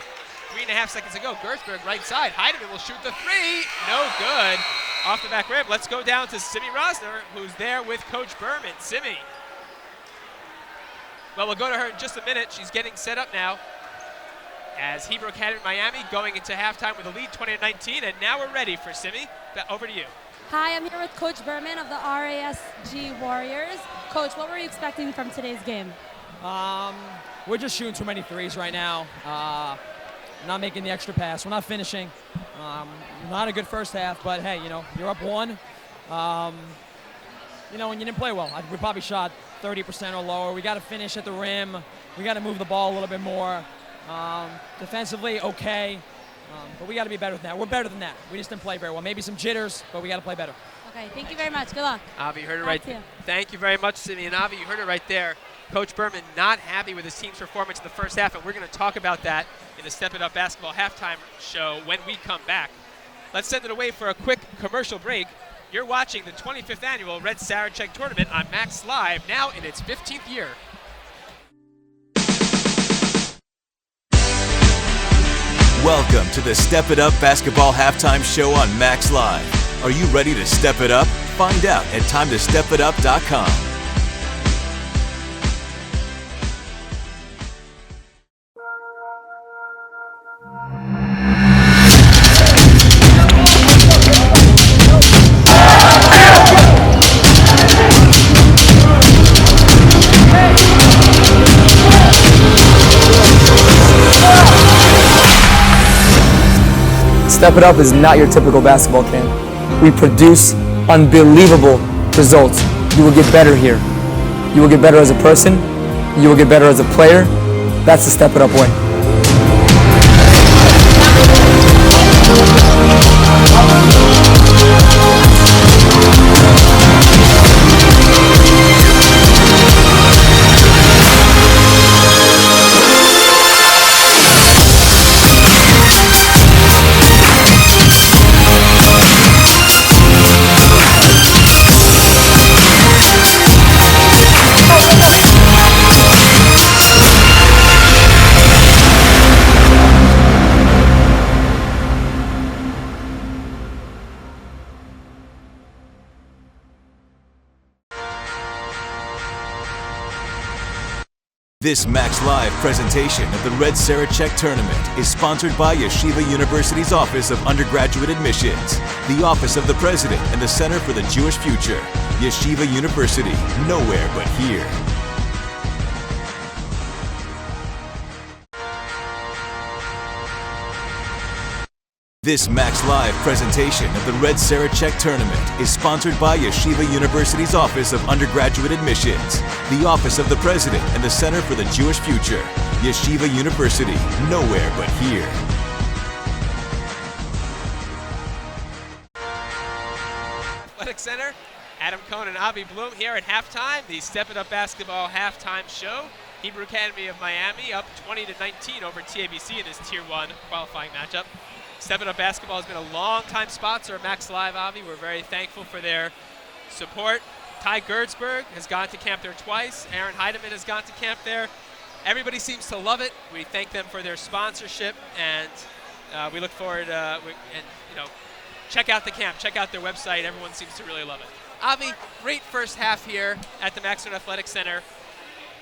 3.5 seconds to go. Gertzberg right side. Heidemann will shoot the three. No good. Off the back rim. Let's go down to Simi Rosner, who's there with Coach Berman. Simi. Well, we'll go to her in just a minute. She's getting set up now as Hebrew Academy Miami going into halftime with a lead 20-19, and now we're ready for Simi. Over to you. Hi, I'm here with Coach Berman of the RASG Warriors. Coach, what were you expecting from today's game? We're just shooting too many threes right now. Not making the extra pass. We're not finishing. Not a good first half, but hey, you're up one. And you didn't play well. We probably shot 30% or lower. We got to finish at the rim. We got to move the ball a little bit more. Defensively, okay. But we got to be better than that. We're better than that. We just didn't play very well. Maybe some jitters, but we got to play better. Okay, thank you very much. Good luck. Avi, you heard it right there. Thank you very much, Simi. And Avi, you heard it right there. Coach Berman not happy with his team's performance in the first half, and we're going to talk about that in the Step It Up Basketball halftime show when we come back. Let's send it away for a quick commercial break. You're watching the 25th annual Red Sarachek Tournament on MacsLive, now in its 15th year. Welcome to the Step It Up Basketball Halftime Show on MacsLive. Are you ready to step it up? Find out at timetostepitup.com. Step It Up is not your typical basketball camp. We produce unbelievable results. You will get better here. You will get better as a person. You will get better as a player. That's the Step It Up way. This MacsLive presentation of the Red Sarachek Tournament is sponsored by Yeshiva University's Office of Undergraduate Admissions, the Office of the President and the Center for the Jewish Future. Yeshiva University, nowhere but here. This MacsLive presentation of the Red Sarachek Tournament is sponsored by Yeshiva University's Office of Undergraduate Admissions, the Office of the President and the Center for the Jewish Future. Yeshiva University, nowhere but here. Athletic Center, Adam Cohn and Avi Bloom here at halftime, the Step It Up Basketball halftime show. Hebrew Academy of Miami up 20-19 over TABC in this Tier 1 qualifying matchup. Step It Up Basketball has been a long-time sponsor of MacsLive, Avi. We're very thankful for their support. Ty Gertzberg has gone to camp there twice. Aaron Heidemann has gone to camp there. Everybody seems to love it. We thank them for their sponsorship, and we look forward check out the camp. Check out their website. Everyone seems to really love it. Avi, great first half here at the Maxwell Athletic Center.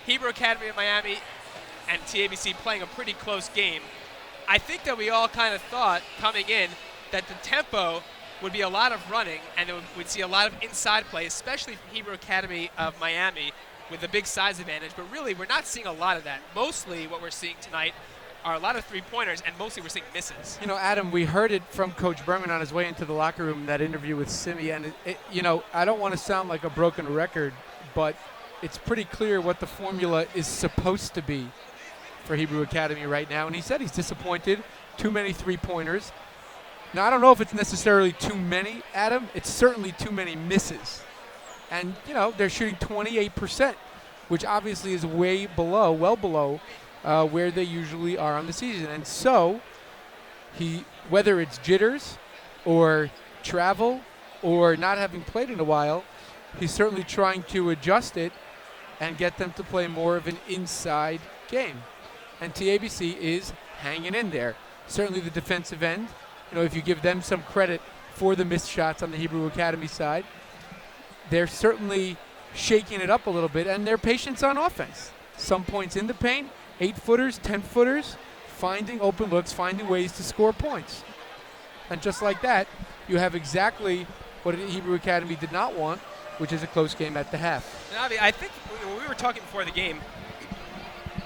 Hebrew Academy of Miami and TABC playing a pretty close game. I think that we all kind of thought coming in that the tempo would be a lot of running and we'd see a lot of inside play, especially from Hebrew Academy of Miami with the big size advantage. But really, we're not seeing a lot of that. Mostly what we're seeing tonight are a lot of three-pointers, and mostly we're seeing misses. You know, Adam, we heard it from Coach Berman on his way into the locker room in that interview with Simi, and you know, I don't want to sound like a broken record, but it's pretty clear what the formula is supposed to be for Hebrew Academy right now. And he said he's disappointed. Too many three-pointers. Now, I don't know if it's necessarily too many, Adam. It's certainly too many misses. And, you know, they're shooting 28%, which obviously is way below, well below, where they usually are on the season. And so, whether it's jitters or travel or not having played in a while, he's certainly trying to adjust it and get them to play more of an inside game. And TABC is hanging in there. Certainly the defensive end, you know, if you give them some credit for the missed shots on the Hebrew Academy side, they're certainly shaking it up a little bit, and their patience on offense. Some points in the paint, 8-footers, 10-footers, finding open looks, finding ways to score points. And just like that, you have exactly what Hebrew Academy did not want, which is a close game at the half. And Avi, I think when we were talking before the game,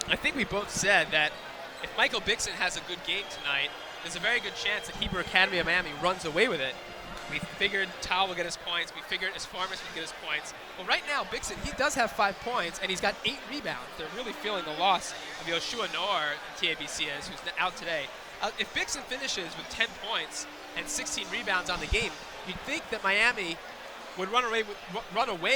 I think we both said that if Michael Bixson has a good game tonight, there's a very good chance that Hebrew Academy of Miami runs away with it. We figured Tal will get his points. We figured Esfarmas would get his points. Well, right now, Bixson, he does have 5 points, and he's got 8 rebounds. They're really feeling the loss of Yoshua Noor, TABC is, who's out today. If Bixson finishes with 10 points and 16 rebounds on the game, you'd think that Miami would run away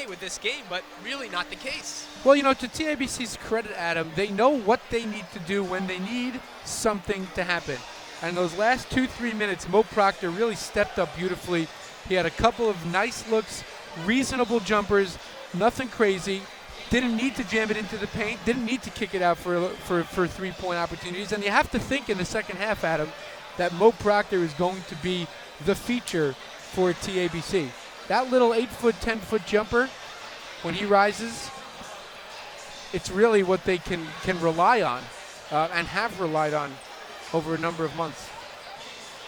with this game, but really not the case. Well, you know, to TABC's credit, Adam, they know what they need to do when they need something to happen. And those last 2-3 minutes, Mo Proctor really stepped up beautifully. He had a couple of nice looks, reasonable jumpers, nothing crazy. Didn't need to jam it into the paint, didn't need to kick it out for three-point opportunities. And you have to think in the second half, Adam, that Mo Proctor is going to be the feature for TABC. That little 8-foot, 10-foot jumper, when he rises, it's really what they can rely on and have relied on over a number of months.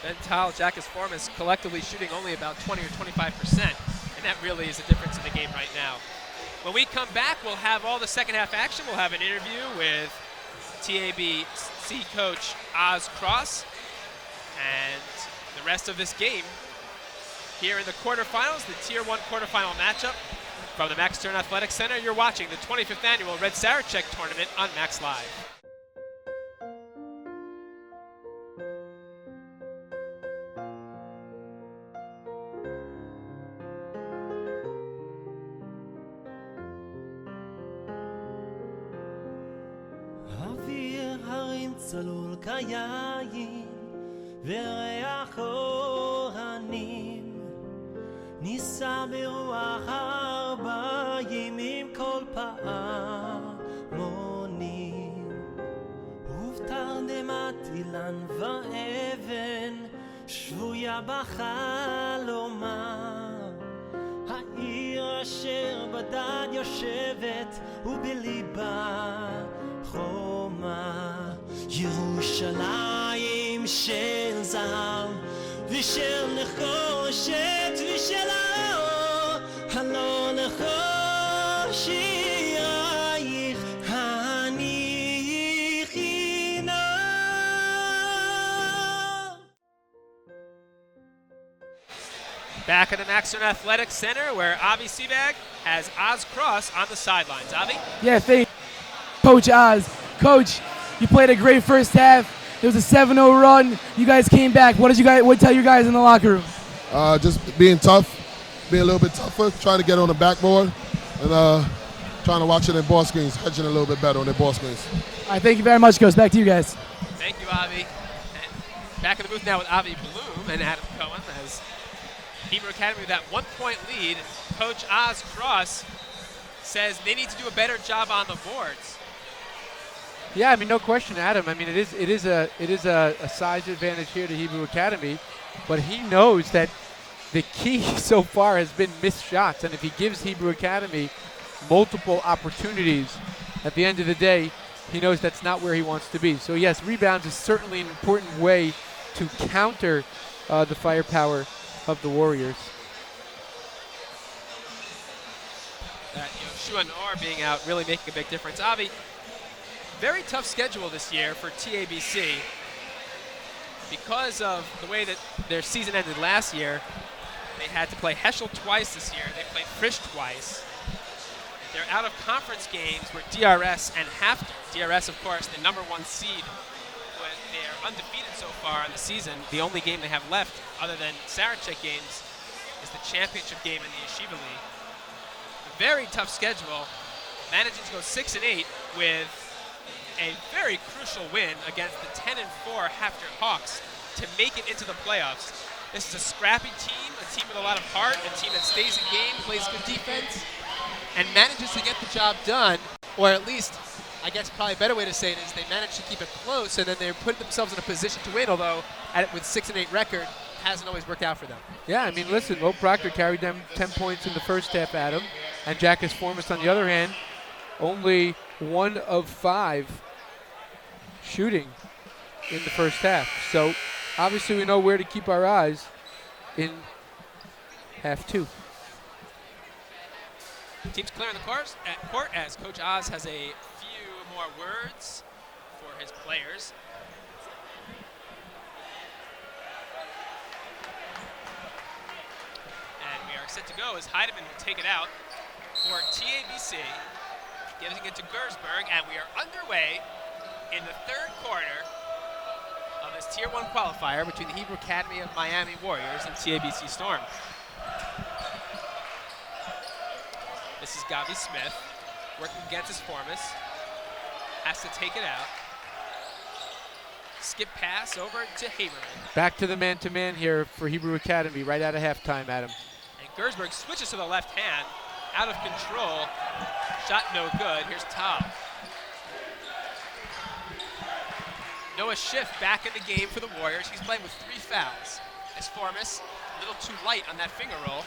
Ben Tal, Jack Esfarmas collectively shooting only about 20 or 25%, and that really is the difference in the game right now. When we come back, we'll have all the second half action. We'll have an interview with TABC coach Oz Cross, and the rest of this game here in the quarterfinals, the Tier 1 quarterfinal matchup from the Max Stern Athletic Center. You're watching the 25th annual Red Sarachek tournament on MacsLive. צלול כיין וריח אורנים נישא ברוח 40 כל פעמונים ובתרדמת אילן ואבן שבויה בחלומה העיר אשר בדד יושבת ובליבה חומה ירושלים של זהב ושל נחושת ושל האור הלא נחושייך הניחי נא. Back at the Max Stern Athletic Center where Avi Seabag has Oz Cross on the sidelines. Avi? Yeah, thank you, Coach Oz. Coach, you played a great first half. It was a 7-0 run. You guys came back. What tell you guys in the locker room? Just being tough, being a little bit tougher, trying to get on the backboard, and trying to watch it in ball screens, hedging a little bit better on their ball screens. All right, thank you very much, Coach. Back to you guys. Thank you, Avi. And back in the booth now with Avi Bloom and Adam Cohen as Hebrew Academy with that 1-point lead. Coach Oz Cross says they need to do a better job on the boards. Yeah, I mean, no question, Adam. I mean, it is a size advantage here to Hebrew Academy, but he knows that the key so far has been missed shots, and if he gives Hebrew Academy multiple opportunities, at the end of the day, he knows that's not where he wants to be. So yes, rebounds is certainly an important way to counter the firepower of the Warriors. That Yoshua Noor being out really making a big difference. Avi, Very tough schedule this year for TABC because of the way that their season ended last year. They had to play Heschel twice this year. They played Frisch twice. Their out-of-conference games were DRS and Hafter. DRS, of course, the #1 seed. They're undefeated so far in the season. The only game they have left, other than Sarachek games, is the championship game in the Yeshiva League. A very tough schedule. Managing to go 6-8 with a very crucial win against the 10-4 Hafter Hawks to make it into the playoffs. This is a scrappy team, a team with a lot of heart, a team that stays in game, plays good defense, and manages to get the job done, or at least, I guess probably a better way to say it is they managed to keep it close, and then they put themselves in a position to win, although with 6-8 record, hasn't always worked out for them. Yeah, I mean, listen, Will Proctor carried them 10 points in the first half, Adam, and Jackus Formas, on the other hand, only 1 of 5 shooting in the first half. So obviously we know where to keep our eyes in half 2. Team's clearing the court as Coach Oz has a few more words for his players. And we are set to go as Heidemann will take it out for TABC, giving it to Gersberg, and we are underway in the third quarter of this Tier 1 qualifier between the Hebrew Academy of Miami Warriors and TABC Storm. This is Gavi Smith working against his Formas. Has to take it out. Skip pass over to Haberman. Back to the man-to-man here for Hebrew Academy right out of halftime, Adam. And Gersberg switches to the left hand. Out of control. Shot no good. Here's Tal. Noah Schiff back in the game for the Warriors. He's playing with 3 fouls. As Formas, a little too light on that finger roll.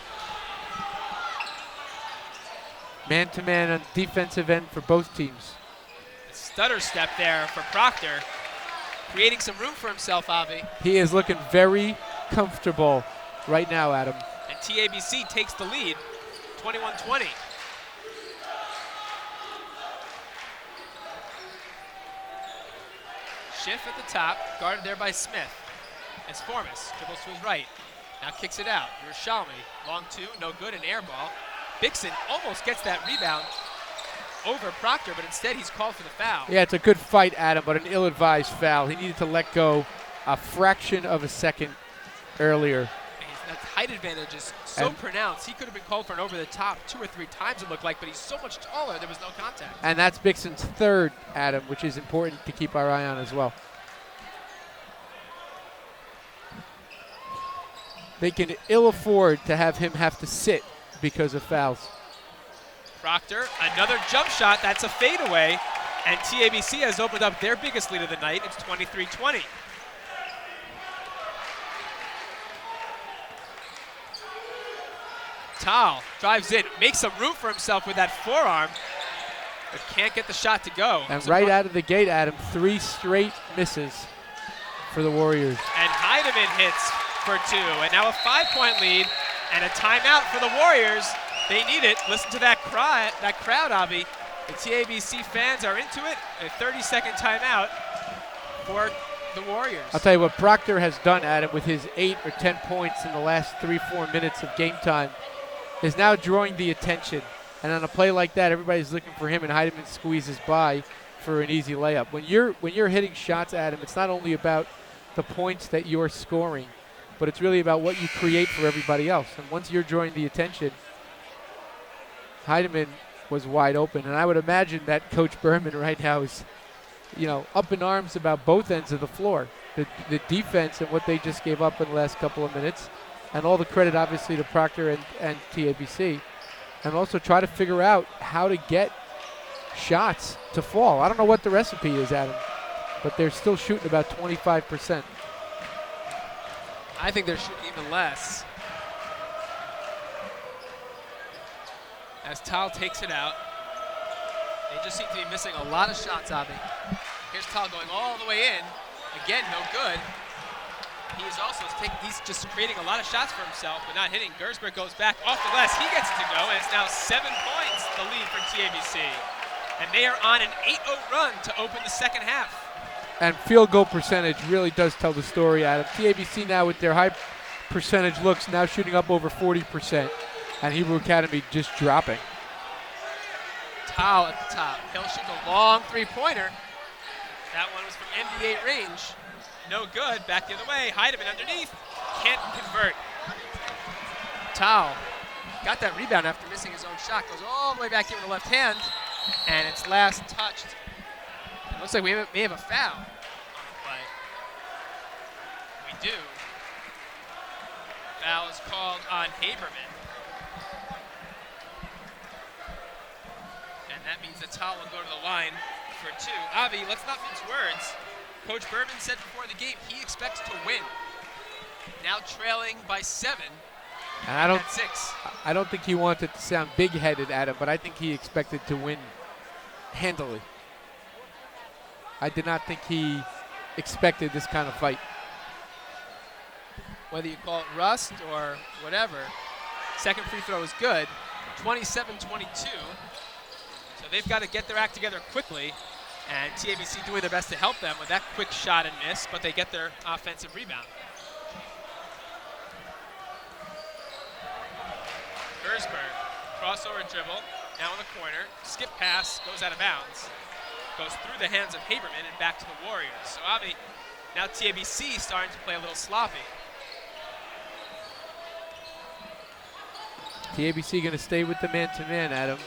Man-to-man on defensive end for both teams. A stutter step there for Proctor. Creating some room for himself, Avi. He is looking very comfortable right now, Adam. And TABC takes the lead, 21-20. Schiff at the top, guarded there by Smith. As Formas dribbles to his right. Now kicks it out. Yerushalmi, long 2, no good, an air ball. Bixon almost gets that rebound over Proctor, but instead he's called for the foul. Yeah, it's a good fight, Adam, but an ill-advised foul. He needed to let go a fraction of a second earlier. That height advantage is so pronounced. He could have been called for an over-the-top 2 or 3 times, it looked like, but he's so much taller, there was no contact. And that's Bixon's 3rd, Adam, which is important to keep our eye on as well. They can ill afford to have him have to sit because of fouls. Proctor, another jump shot, that's a fadeaway, and TABC has opened up their biggest lead of the night. It's 23-20. Tal drives in, makes some room for himself with that forearm, but can't get the shot to go. And right out of the gate, Adam, 3 straight misses for the Warriors. And Heidemann hits for 2, and now a 5-point lead and a timeout for the Warriors. They need it. Listen to that crowd, Avi. The TABC fans are into it. A 30-second timeout for the Warriors. I'll tell you what Proctor has done, Adam, with his 8 or 10 points in the last 3-4 minutes of game time, is now drawing the attention. And on a play like that, everybody's looking for him, and Heidemann squeezes by for an easy layup. When you're hitting shots, Adam, it's not only about the points that you're scoring, but it's really about what you create for everybody else. And once you're drawing the attention, Heidemann was wide open. And I would imagine that Coach Berman right now is, up in arms about both ends of the floor. The defense and what they just gave up in the last couple of minutes. And all the credit, obviously, to Proctor and TABC. And also try to figure out how to get shots to fall. I don't know what the recipe is, Adam, but they're still shooting about 25%. I think they're shooting even less. As Tal takes it out, they just seem to be missing a lot of shots, Avi. Here's Tal going all the way in. Again, no good. He's just creating a lot of shots for himself, but not hitting. Gersberg goes back off the glass. He gets it to go, and it's now 7 points, the lead for TABC. And they are on an 8-0 run to open the second half. And field goal percentage really does tell the story, Adam. TABC now with their high percentage looks now shooting up over 40%. And Hebrew Academy just dropping. Tao at the top. He'll shoot a long three-pointer. That one was from NBA range. No good. Back the other way. Heidemann underneath. Can't convert. Tao got that rebound after missing his own shot. Goes all the way back in with the left hand. And it's last touched. It looks like we may have a foul on the play. We do. Foul is called on Haberman. And that means that Tal will go to the line for 2. Avi, let's not mince words. Coach Berman said before the game he expects to win. Now trailing by 7. And at 6. I don't think he wanted to sound big-headed at him, but I think he expected to win handily. I did not think he expected this kind of fight. Whether you call it rust or whatever, second free throw is good. 27-22. So they've got to get their act together quickly, and TABC doing their best to help them with that quick shot and miss, but they get their offensive rebound. Gersberg, crossover dribble, now in the corner, skip pass, goes out of bounds. Goes through the hands of Haberman and back to the Warriors. So Avi, now TABC starting to play a little sloppy. TABC going to stay with the man-to-man, Adam.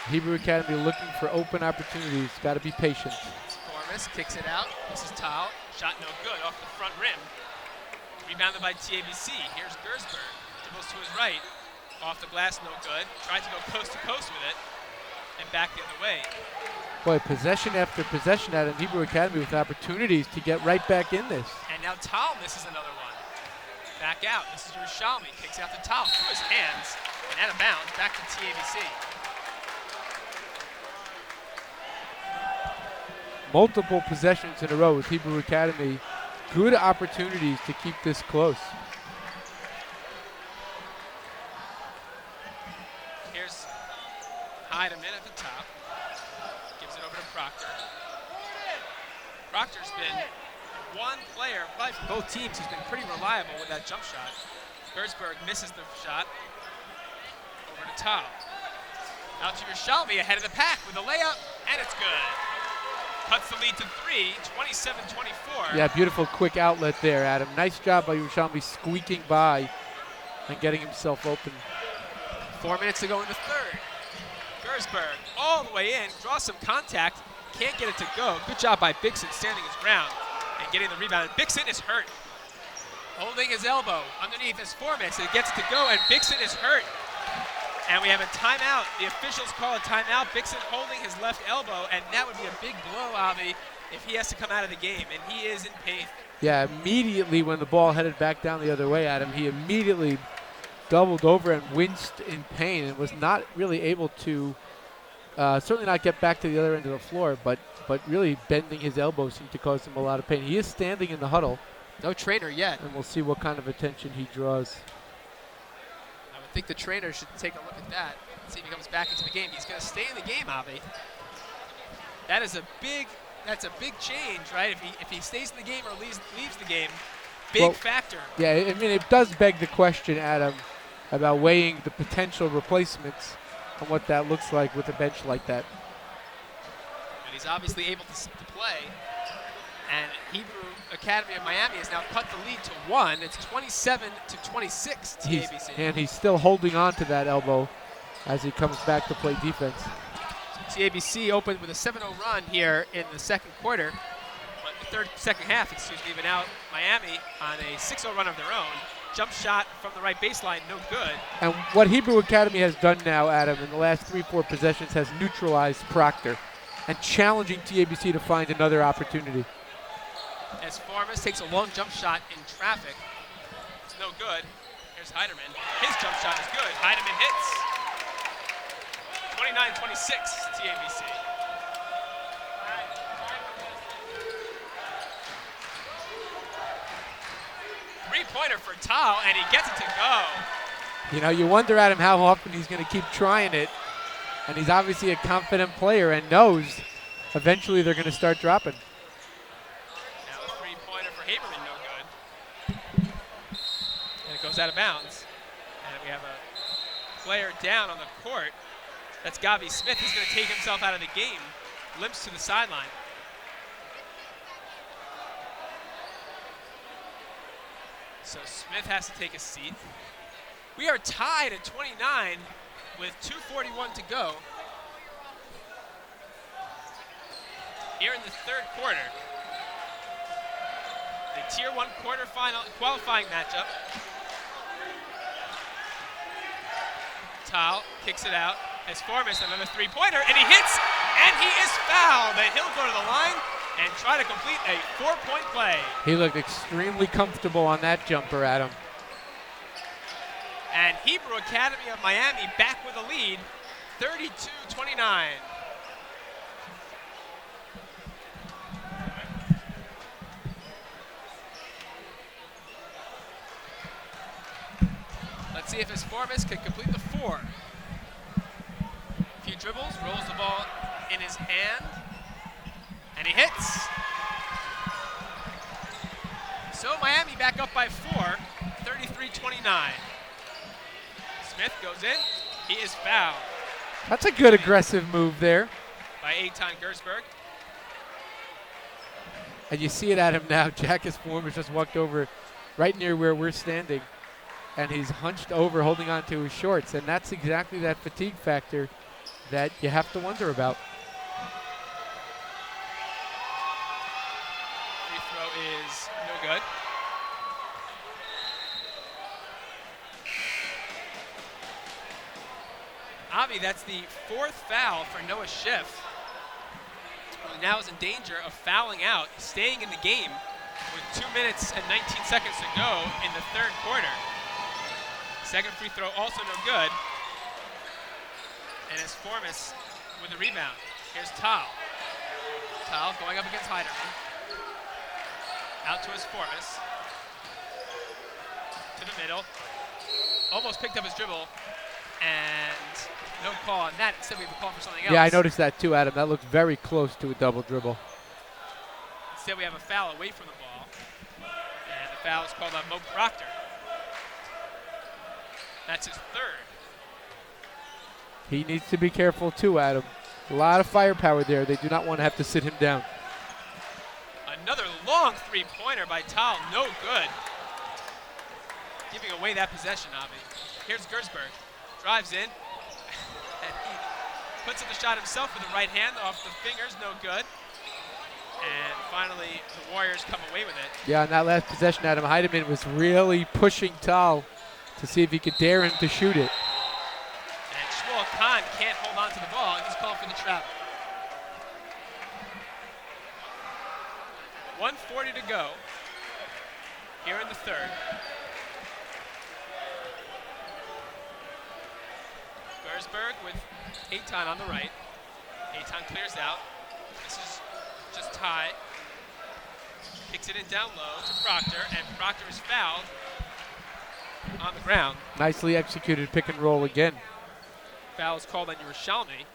Hebrew Academy looking for open opportunities. Got to be patient. Formas kicks it out. This is Tal. Shot no good off the front rim. Rebounded by TABC. Here's Gersberg. Dribbles to his right. Off the glass, no good. Tried to go coast to coast with it. And back the other way. Boy, possession after possession, Adam. Hebrew Academy with opportunities to get right back in this. And now Tal misses another one. Back out. This is Yerushalmi. Kicks out to Tal through his hands. And out of bounds. Back to TABC. Multiple possessions in a row with Hebrew Academy. Good opportunities to keep this close. Here's Heidemann at the top. Gives it over to Proctor. Proctor's been one player, probably for both teams, who's been pretty reliable with that jump shot. Gersberg misses the shot. Over to Tal. Out to Yerushalmi ahead of the pack with a layup, and it's good. Cuts the lead to 3, 27-24. Yeah, beautiful quick outlet there, Adam. Nice job by Yerushalmi squeaking by and getting himself open. 4 minutes to go in the third. Gersberg all the way in, draws some contact, can't get it to go. Good job by Bixson standing his ground and getting the rebound. And Bixson is hurt. Holding his elbow underneath his foreman, so he gets it to go, and Bixson is hurt. And we have a timeout. The officials call a timeout. Bixson holding his left elbow, and that would be a big blow, Avi, if he has to come out of the game, and he is in pain. Yeah, immediately when the ball headed back down the other way, Adam, he immediately doubled over and winced in pain and was not really able to, certainly not get back to the other end of the floor, but really bending his elbow seemed to cause him a lot of pain. He is standing in the huddle. No trainer yet. And we'll see what kind of attention he draws. I would think the trainer should take a look at that, see if he comes back into the game. He's going to stay in the game, Avi. That's a big change, right? If he stays in the game or leaves the game, big factor. Yeah, I mean, it does beg the question, Adam, about weighing the potential replacements and what that looks like with a bench like that. And he's obviously able to play. And Hebrew Academy of Miami has now cut the lead to 1. It's 27-26 TABC. And he's still holding on to that elbow as he comes back to play defense. So TABC opened with a 7-0 run here in the second quarter. But second half, but now Miami on a 6-0 run of their own. Jump shot from the right baseline, no good. And what Hebrew Academy has done now, Adam, in the last 3-4 possessions has neutralized Proctor and challenging TABC to find another opportunity. As Formas takes a long jump shot in traffic. It's no good. Here's Heidemann. His jump shot is good. Heidemann hits. 29-26 TABC. Three-pointer for Tal, and he gets it to go. You know, you wonder, Adam, how often he's going to keep trying it. And he's obviously a confident player and knows eventually they're going to start dropping. Now a three-pointer for Haberman, no good. And it goes out of bounds. And we have a player down on the court. That's Gavi Smith. He's going to take himself out of the game. Limps to the sideline. So Smith has to take a seat. We are tied at 29 with 2:41 to go. Here in the third quarter. The Tier 1 quarterfinal qualifying matchup. Tal kicks it out. As Formas, another three-pointer, and he hits, and he is fouled. And he'll go to the line and try to complete a 4-point play. He looked extremely comfortable on that jumper, Adam. And Hebrew Academy of Miami back with a lead, 32-29. Let's see if his Formas can complete the 4. Few dribbles, rolls the ball in his hand, and he hits. So Miami back up by 4, 33-29. Smith goes in, he is fouled. That's a good aggressive move there. By Eitan Gersberg. And you see it at him now. Jackus Formas just walked over right near where we're standing, and he's hunched over holding on to his shorts, and that's exactly that fatigue factor that you have to wonder about. Free throw is no good. Avi, that's the 4th foul for Noah Schiff, who now is in danger of fouling out, staying in the game with 2 minutes and 19 seconds to go in the third quarter. Second free throw also no good. And it's Formas with the rebound. Here's Tal. Tal going up against Heiderman. Out to his Formas. To the middle. Almost picked up his dribble. And no call on that. Instead we have a call for something else. Yeah, I noticed that too, Adam. That looked very close to a double dribble. Instead we have a foul away from the ball. And the foul is called on Mo Proctor. That's his 3rd. He needs to be careful too, Adam. A lot of firepower there. They do not want to have to sit him down. Another long three-pointer by Tal, no good. Giving away that possession, Avi. Here's Gersberg, drives in, and he puts up the shot himself with the right hand off the fingers, no good. And finally, the Warriors come away with it. Yeah, on that last possession, Adam, Heidemann was really pushing Tal to see if he could dare him to shoot it. And Shmuel Khan can't hold on to the ball, and he's called for the travel. 1:40 to go here in the third. Gersberg with Eitan on the right. Eitan clears out. This is just Ty. Kicks it in down low to Proctor, and Proctor is fouled on the ground. Nicely executed pick and roll again. Foul is called on Yerushalmi.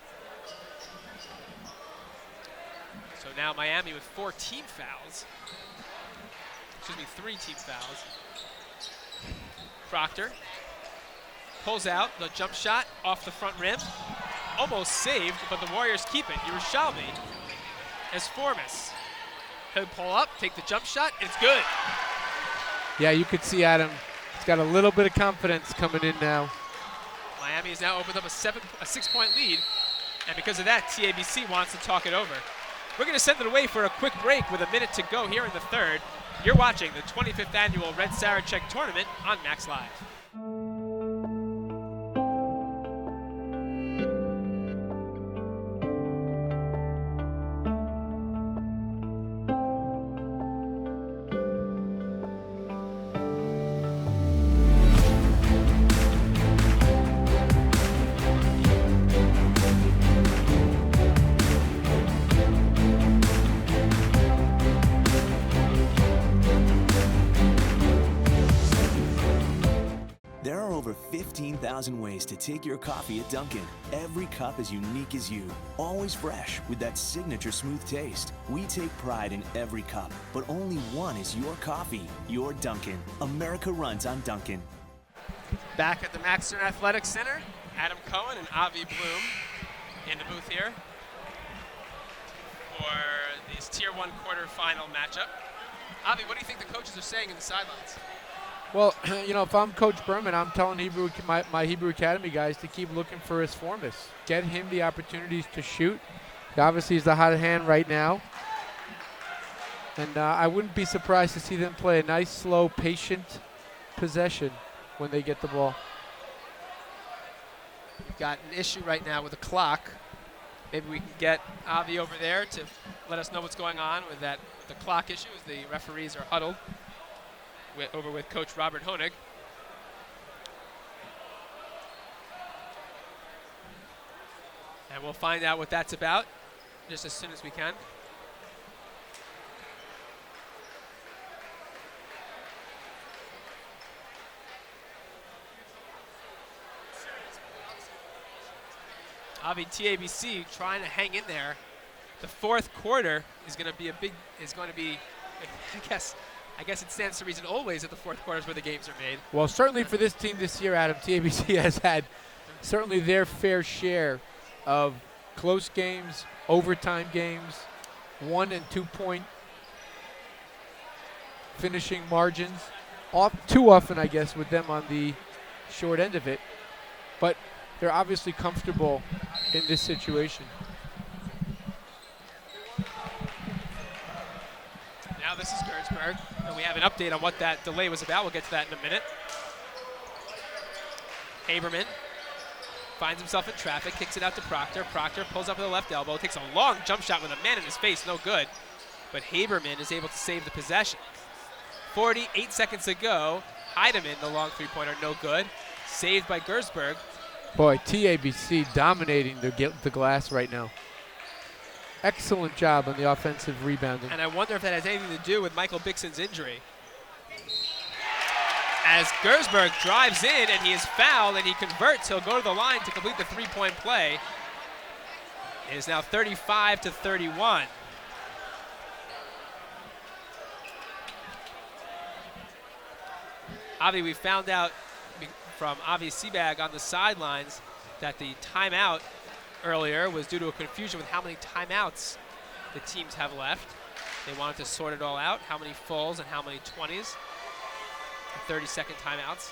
So now Miami with 4 team fouls. Excuse me, 3 team fouls. Proctor pulls out the jump shot off the front rim. Almost saved, but the Warriors keep it. Yerushalmi as Formas. He'll pull up, take the jump shot, and it's good. Yeah, you could see Adam. He's got a little bit of confidence coming in now. Miami has now opened up a 6-point lead, and because of that, TABC wants to talk it over. We're going to send it away for a quick break with a minute to go here in the third. You're watching the 25th annual Red Sarachek tournament on MacsLive. There 1,000 ways to take your coffee at Dunkin'. Every cup as unique as you. Always fresh with that signature smooth taste. We take pride in every cup, but only one is your coffee. Your Dunkin'. America runs on Dunkin'. Back at the Max Stern Athletics Center, Adam Cohen and Avi Bloom in the booth here for this Tier 1 quarterfinal matchup. Avi, what do you think the coaches are saying in the sidelines? Well, you know, if I'm Coach Berman, I'm telling my Hebrew Academy guys to keep looking for his Formis. Get him the opportunities to shoot. Obviously, he's the hot hand right now. And I wouldn't be surprised to see them play a nice, slow, patient possession when they get the ball. We've got an issue right now with the clock. Maybe we can get Avi over there to let us know what's going on with the clock issue as the referees are huddled over with Coach Robert Honig. And we'll find out what that's about just as soon as we can. Avi, TABC trying to hang in there. The fourth quarter is going to be I guess it stands to reason always that the fourth quarter is where the games are made. Well, certainly for this team this year, Adam, TABC has had certainly their fair share of close games, overtime games, 1 and 2 point finishing margins. Too often, I guess, with them on the short end of it. But they're obviously comfortable in this situation. Now this is Gertzberg, and we have an update on what that delay was about. We'll get to that in a minute. Haberman finds himself in traffic, kicks it out to Proctor. Proctor pulls up with the left elbow, takes a long jump shot with a man in his face, no good. But Haberman is able to save the possession. 48 seconds to go. Heidemann, the long three-pointer, no good. Saved by Gertzberg. Boy, TABC dominating the glass right now. Excellent job on the offensive rebounding. And I wonder if that has anything to do with Michael Bixon's injury. As Gertzberg drives in and he is fouled and he converts, he'll go to the line to complete the three-point play. It is now 35-31. Avi, we found out from Avi Seabag on the sidelines that the timeout earlier was due to a confusion with how many timeouts the teams have left. They wanted to sort it all out, how many fulls and how many 20s, and 30-second timeouts.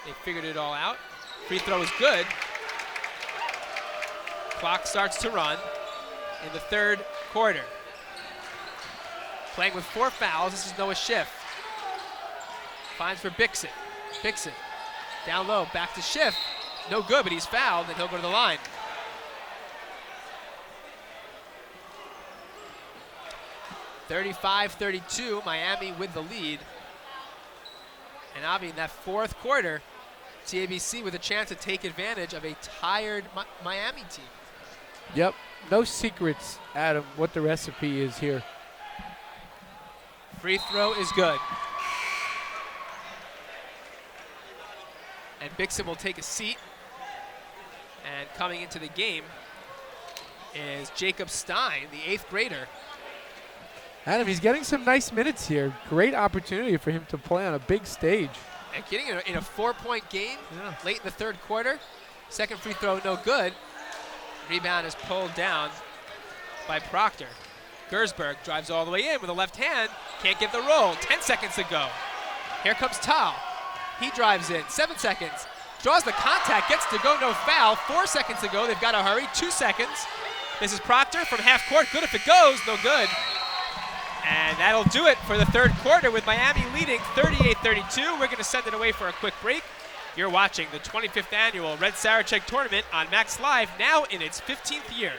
They figured it all out. Free throw is good. Clock starts to run in the third quarter. Playing with 4 fouls, this is Noah Schiff. Finds for Bixon. Bixon down low, back to Schiff. No good, but he's fouled, and he'll go to the line. (35-32), Miami with the lead. And Avi, in that fourth quarter, TABC with a chance to take advantage of a tired Miami team. Yep, no secrets, Adam, what the recipe is here. Free throw is good. And Bixon will take a seat. And coming into the game is Jacob Stein, the 8th grader. Adam, he's getting some nice minutes here. Great opportunity for him to play on a big stage. And getting in a 4-point game late in the third quarter. Second free throw, no good. Rebound is pulled down by Proctor. Gertzberg drives all the way in with a left hand. Can't get the roll. 10 seconds to go. Here comes Tal. He drives in. 7 seconds. Draws the contact. Gets to go. No foul. 4 seconds to go. They've got to hurry. 2 seconds. This is Proctor from half court. Good if it goes. No good. And that'll do it for the third quarter with Miami leading 38-32. We're going to send it away for a quick break. You're watching the 25th annual Red Sarachek tournament on MacsLive, now in its 15th year.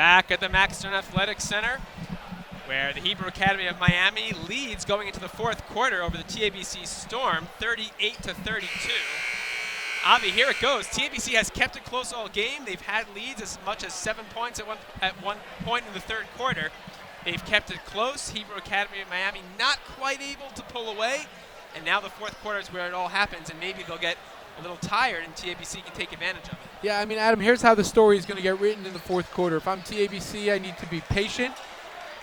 back at the Max Stern Athletic Center, where the Hebrew Academy of Miami leads going into the fourth quarter over the TABC Storm, 38-32. Avi, here it goes. TABC has kept it close all game. They've had leads as much as 7 points at one point in the third quarter. They've kept it close. Hebrew Academy of Miami not quite able to pull away. And now the fourth quarter is where it all happens, and maybe they'll get a little tired and TABC can take advantage of it. Yeah, I mean, Adam, here's how the story is going to get written in the fourth quarter. If I'm TABC, I need to be patient,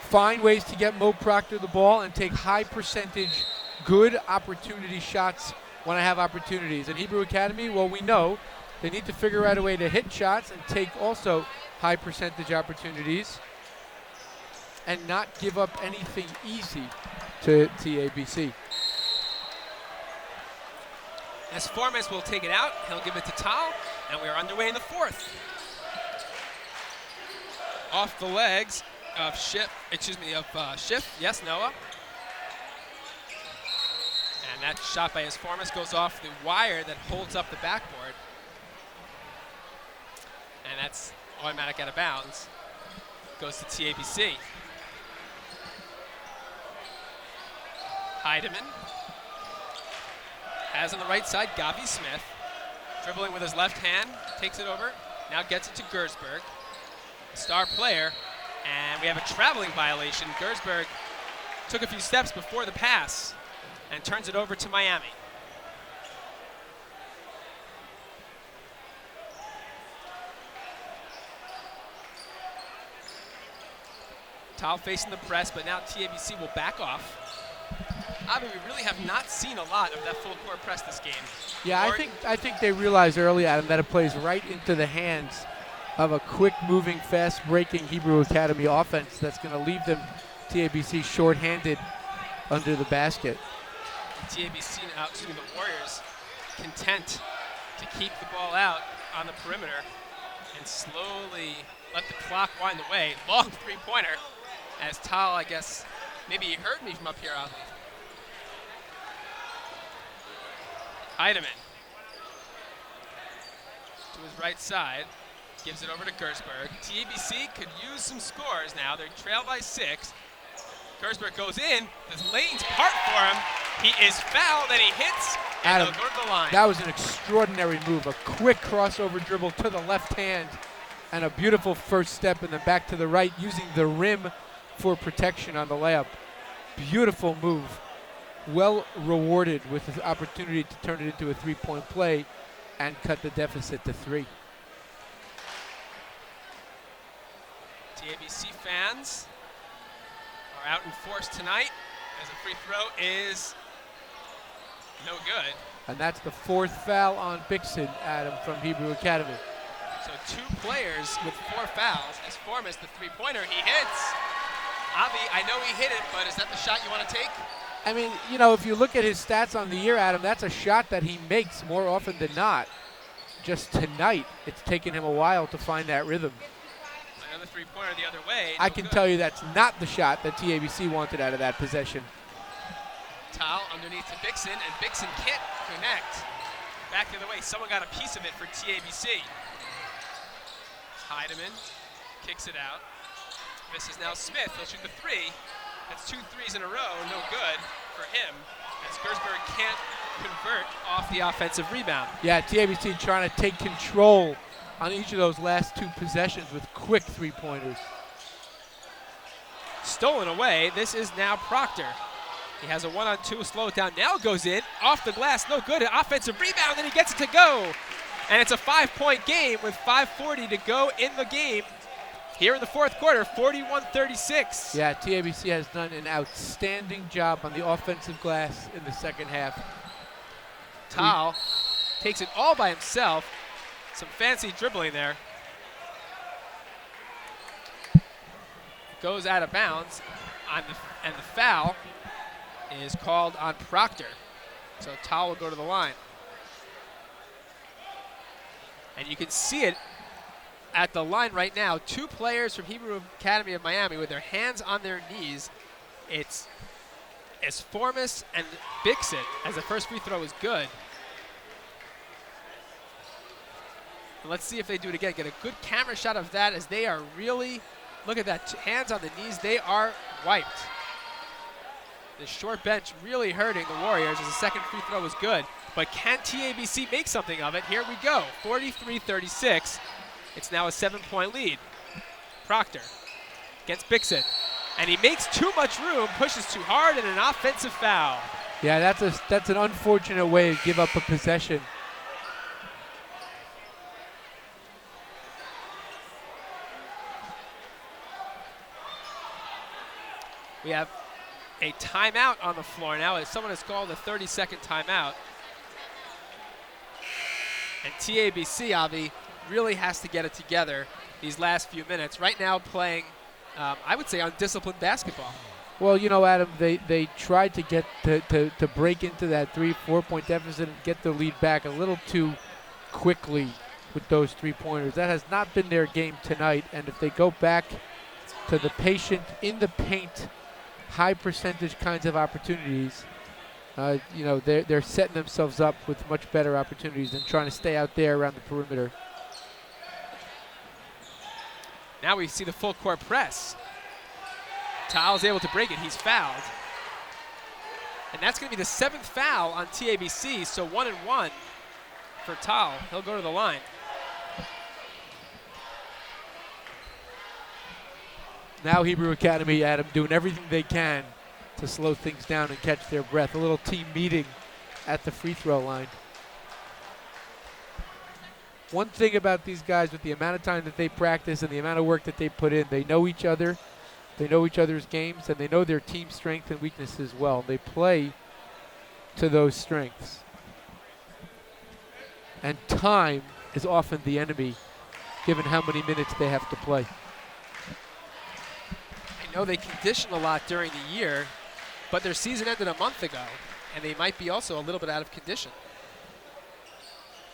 find ways to get Mo Proctor the ball, and take high percentage, good opportunity shots when I have opportunities. And Hebrew Academy, well, we know they need to figure out a way to hit shots and take also high percentage opportunities and not give up anything easy to TABC. As Formas will take it out, he'll give it to Tal, and we are underway in the fourth. Off the legs of Schiff, yes, Noah. And that shot by his Formas goes off the wire that holds up the backboard. And that's automatic out of bounds. Goes to TABC. Heidemann has on the right side Gavi Smith, dribbling with his left hand, takes it over, now gets it to Gersberg, star player, and we have a traveling violation. Gersberg took a few steps before the pass and turns it over to Miami. Tal facing the press, but now TABC will back off. Avi, we really have not seen a lot of that full court press this game. Yeah, I think they realized early, Adam, that it plays right into the hands of a quick-moving, fast-breaking Hebrew Academy offense that's going to leave them, TABC, short-handed under the basket. TABC, the Warriors, content to keep the ball out on the perimeter and slowly let the clock wind away. Long three-pointer as Tal, I guess, maybe he heard me from up here, Avi. Heidemann to his right side, gives it over to Gersberg. TABC could use some scores now. They're trailed by 6. Gersberg goes in. The lanes part for him. He is fouled and he hits, and Adam, they'll go to the line. that was an extraordinary move. A quick crossover dribble to the left hand and a beautiful first step and then back to the right using the rim for protection on the layup. Beautiful move. Well rewarded with the opportunity to turn it into a three-point play and cut the deficit to 3. TABC fans are out in force tonight as a free throw is no good. And that's the 4th foul on Bixon, Adam, from Hebrew Academy. So 2 players with 4 fouls. As Formas, the three-pointer, he hits. Avi, I know he hit it, but is that the shot you want to take? I mean, you know, if you look at his stats on the year, Adam, that's a shot that he makes more often than not. Just tonight, it's taken him a while to find that rhythm. Another three-pointer the other way. I can tell you that's not the shot that TABC wanted out of that possession. Tal underneath to Bixon, and Bixon can't connect. Back the other way. Someone got a piece of it for TABC. Heidemann kicks it out. This is now Smith. He'll shoot the 3. That's 2 threes in a row. No good for him, as Gersberg can't convert off the offensive rebound. Yeah, TABC trying to take control on each of those last 2 possessions with quick three-pointers. Stolen away. This is now Proctor. He has a 1-on-2, slow it down. Now goes in, off the glass, no good. An offensive rebound, and he gets it to go. And it's a 5-point game with 5:40 to go in the game. Here in the fourth quarter, 41-36. Yeah, TABC has done an outstanding job on the offensive glass in the second half. Tal takes it all by himself. Some fancy dribbling there. Goes out of bounds, and the foul is called on Proctor. So Tal will go to the line. And you can see it at the line right now. 2 players from Hebrew Academy of Miami with their hands on their knees. It's Formas and Bixit, as the first free throw is good. And let's see if they do it again. Get a good camera shot of that as they are really, look at that, hands on the knees. They are wiped. The short bench really hurting the Warriors as the second free throw was good. But can TABC make something of it? Here we go, 43-36. It's now a 7-point lead. Proctor gets Bixen, and he makes too much room, pushes too hard, and an offensive foul. Yeah, that's an unfortunate way to give up a possession. We have a timeout on the floor now as someone has called a 30-second timeout. And TABC, Avi, really has to get it together these last few minutes. Right now playing, I would say, undisciplined basketball. Well, you know, Adam, they tried to get to break into that 3-4 point deficit and get the lead back a little too quickly with those 3-pointers. That has not been their game tonight. And if they go back to the patient, in the paint, high percentage kinds of opportunities, you know, they're setting themselves up with much better opportunities than trying to stay out there around the perimeter. Now we see the full court press. Tyle's able to break it. He's fouled. And that's going to be the 7th foul on TABC, so 1-1 for Tyle. He'll go to the line. Now Hebrew Academy, Adam, doing everything they can to slow things down and catch their breath. A little team meeting at the free throw line. One thing about these guys, with the amount of time that they practice and the amount of work that they put in, they know each other, they know each other's games, and they know their team strength and weaknesses well. They play to those strengths. And time is often the enemy, given how many minutes they have to play. I know they condition a lot during the year, but their season ended a month ago, and they might be also a little bit out of condition.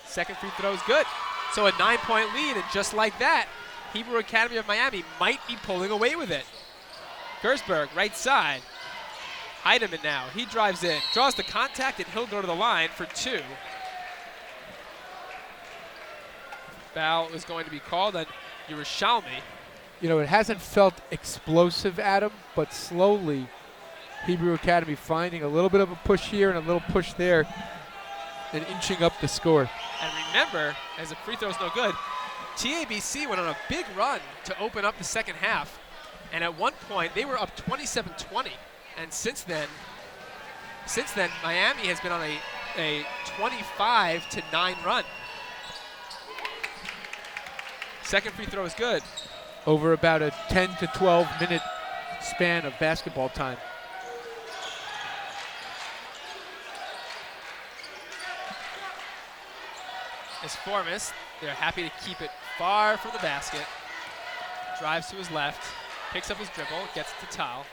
Second free throw is good. So a 9-point lead, and just like that, Hebrew Academy of Miami might be pulling away with it. Gersberg, right side. Heidemann now, he drives in, draws the contact, and he'll go to the line for 2. Foul is going to be called on Yerushalmi. You know, it hasn't felt explosive, Adam, but slowly Hebrew Academy finding a little bit of a push here and a little push there and inching up the score. And remember, as the free throw is no good, TABC went on a big run to open up the second half. And at one point, they were up 27-20. And since then, Miami has been on a 25-9 run. Second free throw is good. Over about a 10 to 12 minute span of basketball time. As Formas, they're happy to keep it far from the basket. Drives to his left, picks up his dribble, gets it to Tal.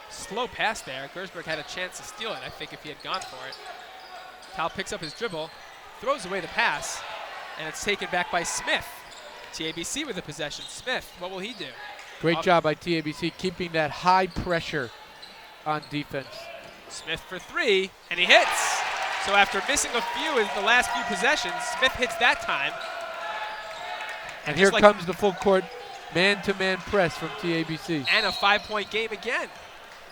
Slow pass there. Gersberg had a chance to steal it, I think, if he had gone for it. Tal picks up his dribble, throws away the pass, and it's taken back by Smith. TABC with the possession. Smith, what will he do? Great job by TABC keeping that high pressure on defense. Smith for 3, and he hits. So after missing a few in the last few possessions, Smith hits that time. And here comes the full court man-to-man press from TABC. And a 5-point game again.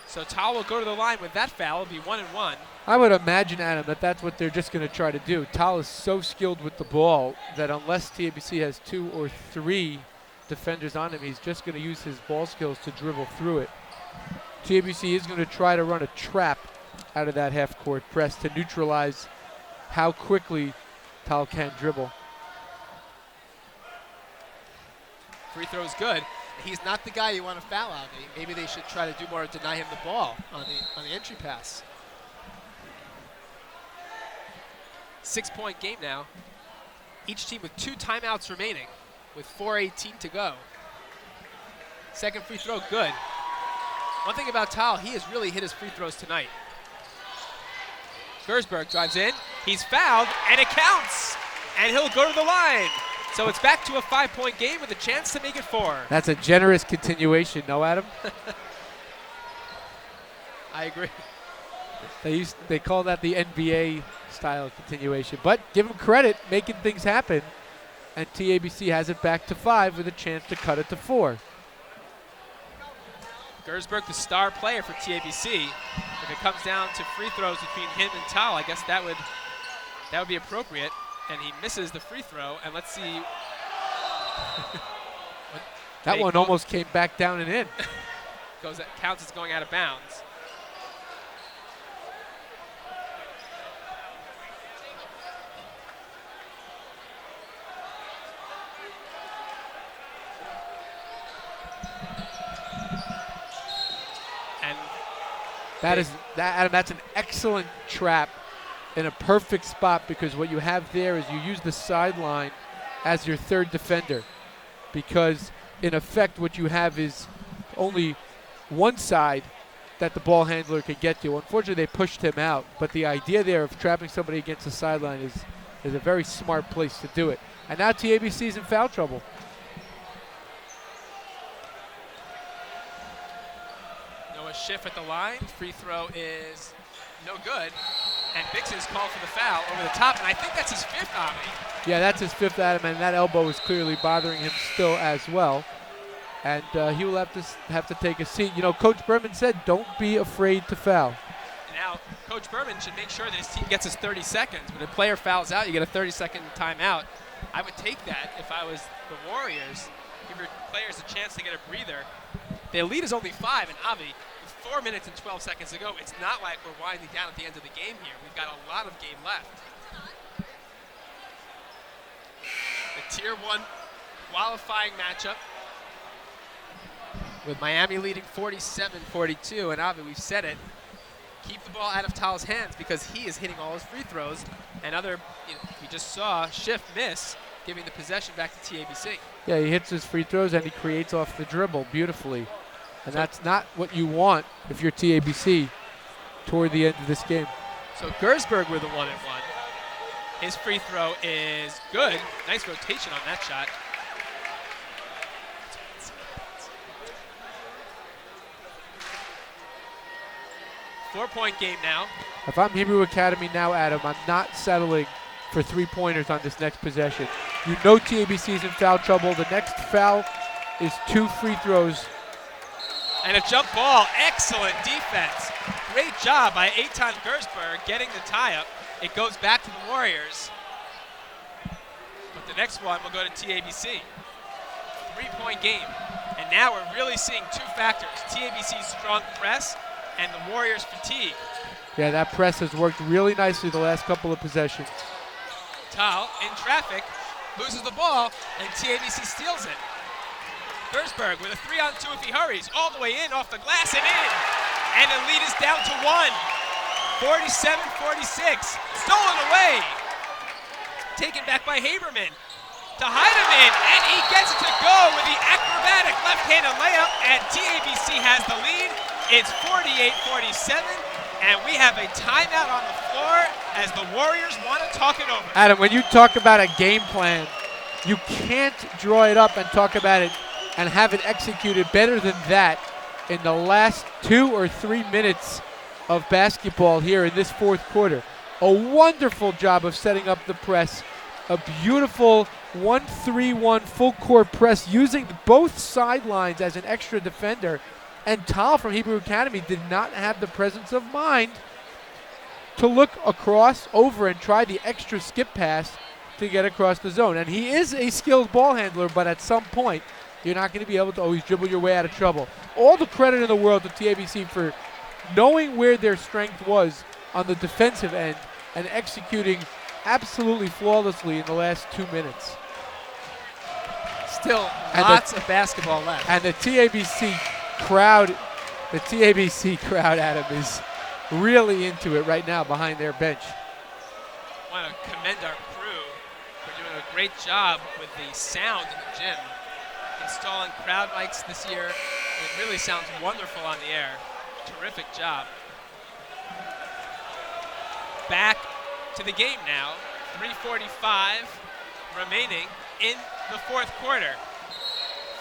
So Tal will go to the line with that foul. It'll be 1-1. I would imagine, Adam, that that's what they're just going to try to do. Tal is so skilled with the ball that unless TABC has 2 or 3 defenders on him, he's just going to use his ball skills to dribble through it. TABC is going to try to run a trap out of that half-court press to neutralize how quickly Tal can dribble. Free throw is good. He's not the guy you want to foul out. Maybe they should try to do more to deny him the ball on the entry pass. 6-point game now. Each team with 2 timeouts remaining with 4:18 to go. Second free throw, good. One thing about Tal, he has really hit his free throws tonight. Gersberg drives in, he's fouled, and it counts. And he'll go to the line. So it's back to a 5-point game with a chance to make it 4. That's a generous continuation, no, Adam? I agree. They call that the NBA style continuation. But give him credit, making things happen. and TABC has it back to 5 with a chance to cut it to 4. Gersberg, the star player for TABC. If it comes down to free throws between him and Tal, I guess that would be appropriate. And he misses the free throw. And let's see. That one almost came back down and in. Counts as going out of bounds. Adam, that's an excellent trap in a perfect spot, because what you have there is you use the sideline as your third defender, because in effect what you have is only one side that the ball handler can get to. Unfortunately, they pushed him out, but the idea there of trapping somebody against the sideline is a very smart place to do it. And now TABC's in foul trouble. Schiff at the line. Free throw is no good. And Bixen's called for the foul over the top, and I think that's his 5th, Avi. Yeah, that's his 5th, Adam, and that elbow is clearly bothering him still as well. And he will have to take a seat. You know, Coach Berman said, don't be afraid to foul. Now, Coach Berman should make sure that his team gets his 30 seconds. When a player fouls out, you get a 30-second timeout. I would take that if I was the Warriors. Give your players a chance to get a breather. The lead is only 5, and Avi, 4 minutes and 12 seconds to go. It's not like we're winding down at the end of the game here. We've got a lot of game left. The Tier 1 qualifying matchup with Miami leading 47-42. And Avi, we've said it, keep the ball out of Tal's hands, because he is hitting all his free throws. And we just saw Schiff miss, giving the possession back to TABC. Yeah, he hits his free throws and he creates off the dribble beautifully. And that's not what you want if you're TABC toward the end of this game. So Gersberg with a 1-and-1. His free throw is good. Nice rotation on that shot. Four-point game now. If I'm Hebrew Academy now, Adam, I'm not settling for 3-pointers on this next possession. You know TABC's in foul trouble. The next foul is 2 free throws. And a jump ball. Excellent defense. Great job by Eitan Gersberg getting the tie-up. It goes back to the Warriors. But the next one will go to TABC. 3-point game. And now we're really seeing 2 factors. TABC's strong press and the Warriors' fatigue. Yeah, that press has worked really nicely the last couple of possessions. Tal, in traffic, loses the ball, and TABC steals it. Gersberg with a 3-on-2 if he hurries, all the way in, off the glass and in. And the lead is down to 1. 47-46, stolen away. Taken back by Haberman to Heidemann, and he gets it to go with the acrobatic left-handed layup, and TABC has the lead. It's 48-47, and we have a timeout on the floor as the Warriors want to talk it over. Adam, when you talk about a game plan, you can't draw it up and talk about it and have it executed better than that in the last 2 or 3 minutes of basketball here in this 4th quarter. A wonderful job of setting up the press. A beautiful 1-3-1 full court press using both sidelines as an extra defender. And Tal from Hebrew Academy did not have the presence of mind to look across, over, and try the extra skip pass to get across the zone. And he is a skilled ball handler, but at some point, you're not going to be able to always dribble your way out of trouble. All the credit in the world to TABC for knowing where their strength was on the defensive end and executing absolutely flawlessly in the last 2 minutes. Still lots of basketball left. And the TABC crowd, Adam, is really into it right now behind their bench. I want to commend our crew for doing a great job with the sound in the gym. Installing crowd mics this year. It really sounds wonderful on the air. Terrific job. Back to the game now. 3:45 remaining in the 4th quarter.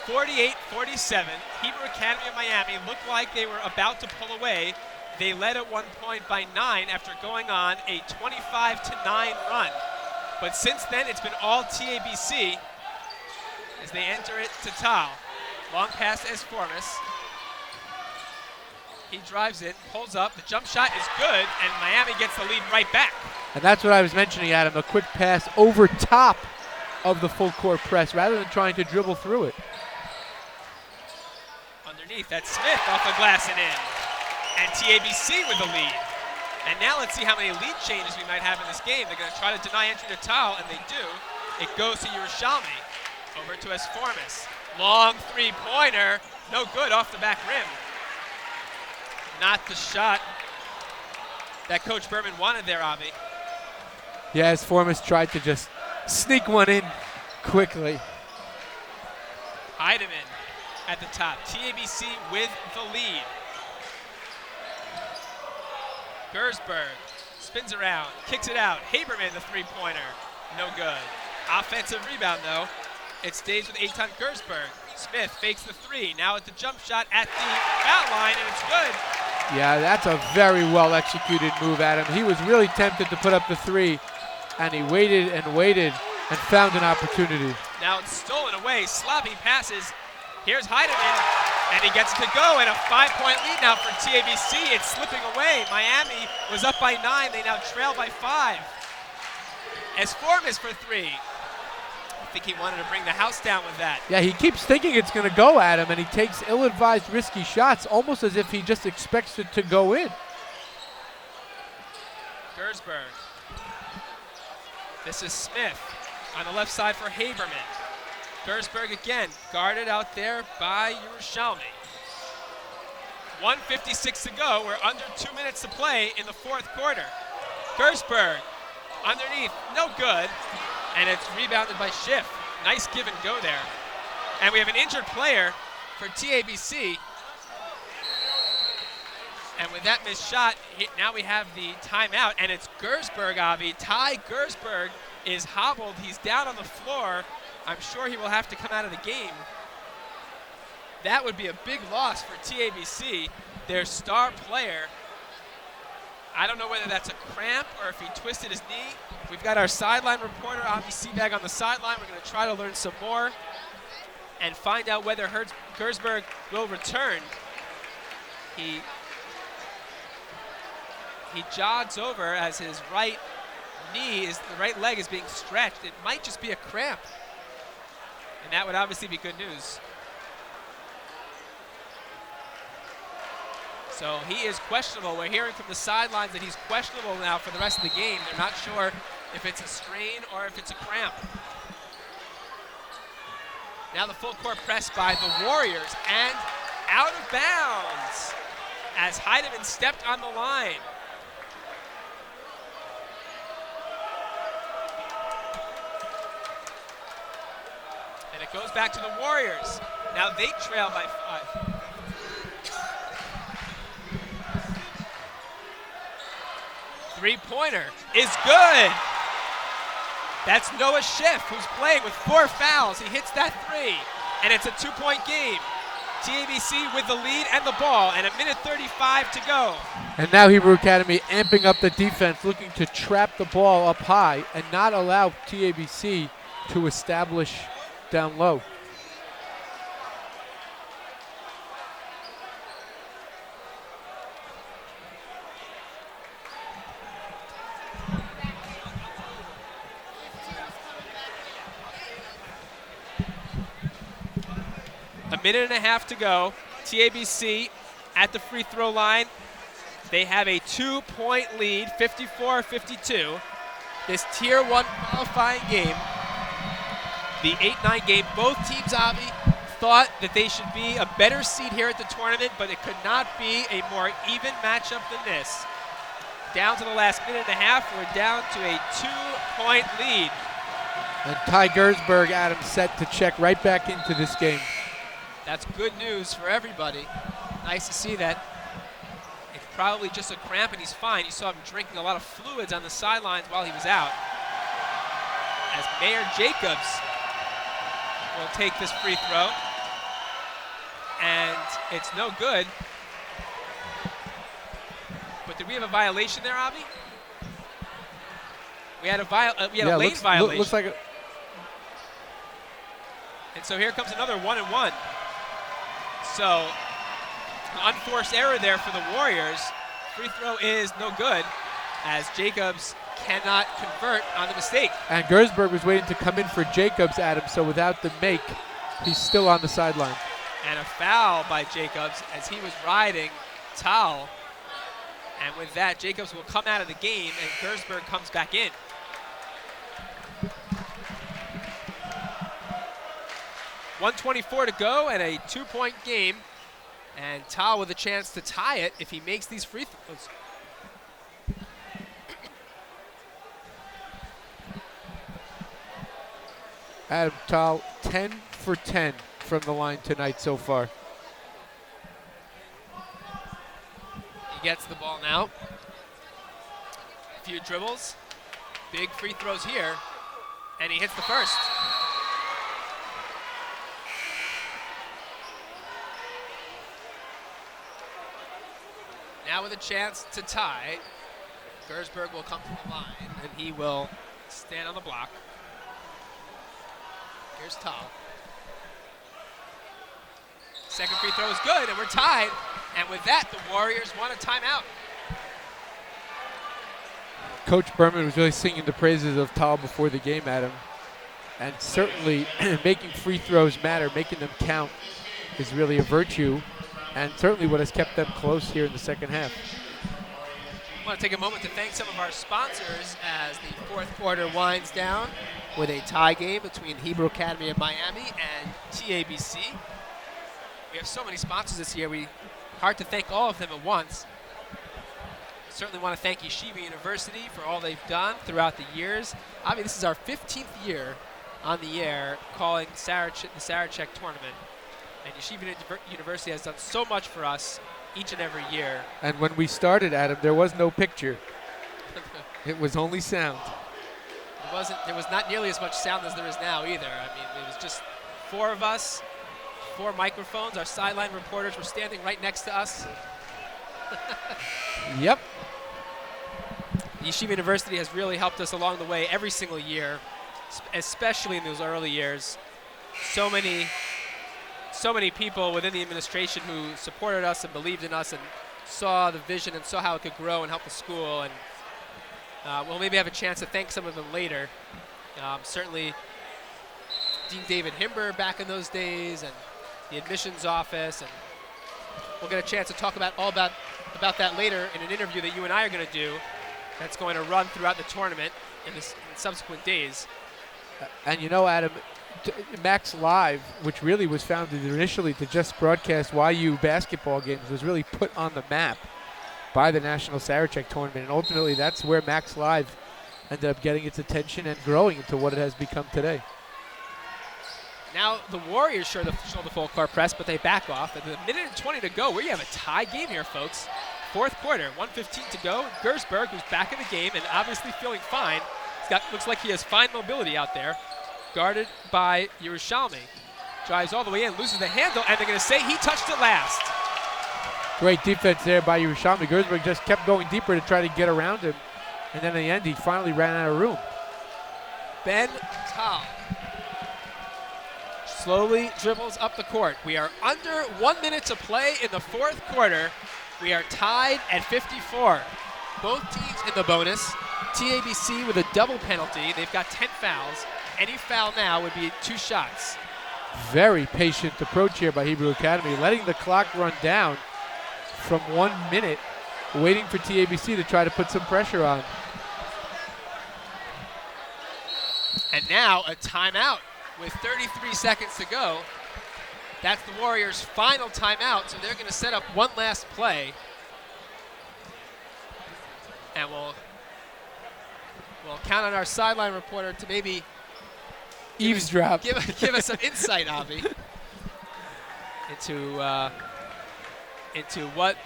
48-47. Hebrew Academy of Miami looked like they were about to pull away. They led at one point by 9 after going on a 25-9 run. But since then, it's been all TABC as they enter it to Tal. Long pass to Esformis. He drives it, pulls up, the jump shot is good, and Miami gets the lead right back. And that's what I was mentioning, Adam, a quick pass over top of the full court press rather than trying to dribble through it. Underneath, that's Smith off the glass and in. And TABC with the lead. And now let's see how many lead changes we might have in this game. They're going to try to deny entry to Tal, and they do. It goes to Yerushalmi. Over to Esformis. Long three-pointer. No good off the back rim. Not the shot that Coach Berman wanted there, Avi. Yeah, Esformis tried to just sneak one in quickly. Heidemann at the top. TABC with the lead. Gersberg spins around, kicks it out. Haberman, the three-pointer. No good. Offensive rebound, though. It stays with Eitan Gersberg. Smith fakes the three. Now at the jump shot at the foul line, and it's good. Yeah, that's a very well-executed move, Adam. He was really tempted to put up the three, and he waited and waited and found an opportunity. Now it's stolen away. Sloppy passes. Here's Heidemann, and he gets to go, and a 5-point lead now for TABC. It's slipping away. Miami was up by 9. They now trail by 5. Esformis for three. I think he wanted to bring the house down with that. Yeah, he keeps thinking it's going to go at him, and he takes ill-advised, risky shots, almost as if he just expects it to go in. Gersberg. This is Smith on the left side for Haberman. Gersberg again, guarded out there by Yerushalmi. 1:56 to go. We're under 2 minutes to play in the fourth quarter. Gersberg underneath, no good. And it's rebounded by Schiff. Nice give and go there. And we have an injured player for TABC. And with that missed shot, now we have the timeout, and it's Gersberg, Avi. Ty Gersberg is hobbled. He's down on the floor. I'm sure he will have to come out of the game. That would be a big loss for TABC, their star player. I don't know whether that's a cramp or if he twisted his knee. We've got our sideline reporter, Avi Seabag, on the sideline. We're going to try to learn some more and find out whether Gersberg will return. He jogs over as his right leg is being stretched. It might just be a cramp. And that would obviously be good news. So he is questionable. We're hearing from the sidelines that he's questionable now for the rest of the game. They're not sure if it's a strain or if it's a cramp. Now the full court press by the Warriors, and out of bounds as Heidemann stepped on the line. And it goes back to the Warriors. Now they trail by 5. Three-pointer is good. That's Noah Schiff, who's playing with 4 fouls. He hits that three, and it's a 2-point game. TABC with the lead and the ball, and 1:35 to go. And now Hebrew Academy amping up the defense, looking to trap the ball up high and not allow TABC to establish down low. A 1.5 to go. TABC at the free throw line. They have a 2-point lead, 54-52. This Tier 1 qualifying game, the 8-9 game, both teams, Avi, thought that they should be a better seed here at the tournament, but it could not be a more even matchup than this. Down to the last 1.5, we're down to a 2-point lead. And Ty Gersberg, Adam, set to check right back into this game. That's good news for everybody. Nice to see that. It's probably just a cramp and he's fine. You saw him drinking a lot of fluids on the sidelines while he was out. As Mayor Jacobs will take this free throw. And it's no good. But did we have a violation there, Avi? We had a lane violation. Looks like it. And so here comes another 1-and-1. So an unforced error there for the Warriors. Free throw is no good as Jacobs cannot convert on the mistake. And Gersberg was waiting to come in for Jacobs, Adam, so without the make, he's still on the sideline. And a foul by Jacobs as he was riding Tal. And with that, Jacobs will come out of the game and Gersberg comes back in. .124 to go and a 2-point game. And Tal with a chance to tie it if he makes these free throws. Adam Tal, 10 for 10 from the line tonight so far. He gets the ball now. A few dribbles. Big free throws here. And he hits the first. Now with a chance to tie, Gersberg will come to the line and he will stand on the block. Here's Tal. Second free throw is good and we're tied. And with that, the Warriors want a timeout. Coach Berman was really singing the praises of Tal before the game, Adam. And certainly making free throws matter, making them count is really a virtue. And certainly what has kept them close here in the second half. I want to take a moment to thank some of our sponsors as the fourth quarter winds down with a tie game between Hebrew Academy of Miami and TABC. We have so many sponsors this year, hard to thank all of them at once. Certainly want to thank Yeshiva University for all they've done throughout the years. I mean, this is our 15th year on the air calling the Sarachek tournament. And Yeshiva University has done so much for us each and every year. And when we started, Adam, there was no picture. It was only sound. There was not nearly as much sound as there is now either. I mean, it was just four of us, 4 microphones. Our sideline reporters were standing right next to us. Yep. Yeshiva University has really helped us along the way every single year, especially in those early years. So many people within the administration who supported us and believed in us and saw the vision and saw how it could grow and help the school. And we'll maybe have a chance to thank some of them later. Certainly Dean David Himber back in those days and the admissions office. And we'll get a chance to talk about that later in an interview that you and I are going to do that's going to run throughout the tournament in subsequent days. And you know, Adam, MacsLive, which really was founded initially to just broadcast YU basketball games, was really put on the map by the National Sarachek tournament. And ultimately, that's where MacsLive ended up getting its attention and growing into what it has become today. Now the Warriors show the full court press, but they back off. And a minute and 20 to go. We have a tie game here, folks. Fourth quarter, 1:15 to go. Gersberg, who's back in the game and obviously feeling fine. Looks like he has fine mobility out there. Guarded by Yerushalmi. Drives all the way in, loses the handle, and they're going to say he touched it last. Great defense there by Yerushalmi. Gersberg just kept going deeper to try to get around him. And then in the end, he finally ran out of room. Ben Tal slowly dribbles up the court. We are under 1 minute to play in the fourth quarter. We are tied at 54. Both teams in the bonus. TABC with a double penalty. They've got 10 fouls. Any foul now would be 2 shots. Very patient approach here by Hebrew Academy, letting the clock run down from 1 minute, waiting for TABC to try to put some pressure on. And now a timeout with 33 seconds to go. That's the Warriors' final timeout, so they're going to set up one last play. And we'll count on our sideline reporter to maybe eavesdrop. Give us some insight, Avi, into what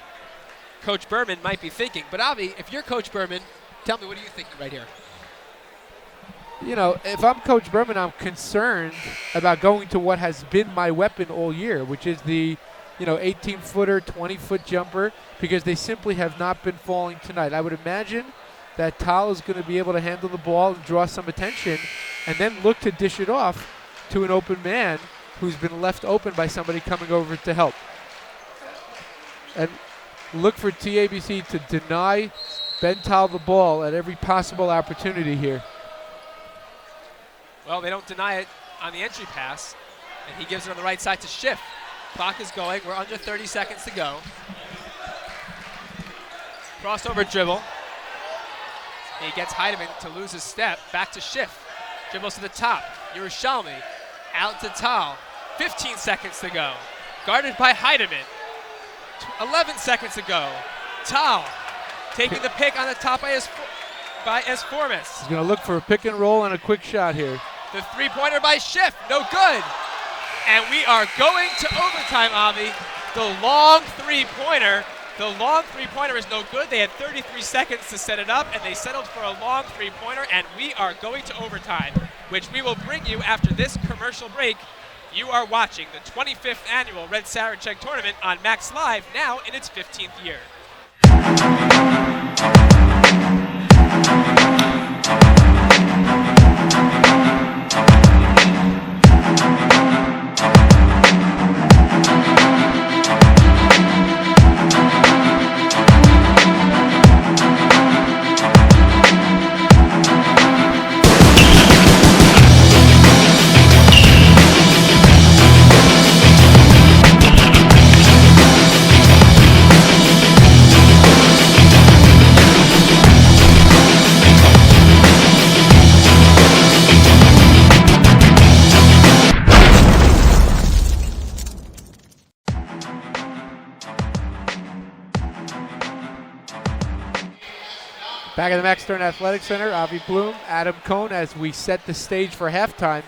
Coach Berman might be thinking. But Avi, if you're Coach Berman, tell me, what are you thinking right here? You know, if I'm Coach Berman, I'm concerned about going to what has been my weapon all year, which is the 18-footer, 20-foot jumper, because they simply have not been falling tonight. I would imagine that Tal is going to be able to handle the ball and draw some attention and then look to dish it off to an open man who's been left open by somebody coming over to help. And look for TABC to deny Ben Tal the ball at every possible opportunity here. Well, they don't deny it on the entry pass, and he gives it on the right side to Schiff. Clock is going. We're under 30 seconds to go. Crossover dribble. He gets Heidemann to lose his step. Back to Schiff. Dribbles to the top. Yerushalmi out to Tal. 15 seconds to go. Guarded by Heidemann. 11 seconds to go. Tal taking the pick on the top by Esformis. He's going to look for a pick and roll and a quick shot here. The three-pointer by Schiff, no good. And we are going to overtime, Avi. The long three-pointer is no good. They had 33 seconds to set it up, and they settled for a long three-pointer, and we are going to overtime, which we will bring you after this commercial break. You are watching the 25th annual Red Sarachek tournament on MacsLive, now in its 15th year. Back at the Max Stern Athletic Center, Avi Bloom, Adam Cohn, as we set the stage for halftime.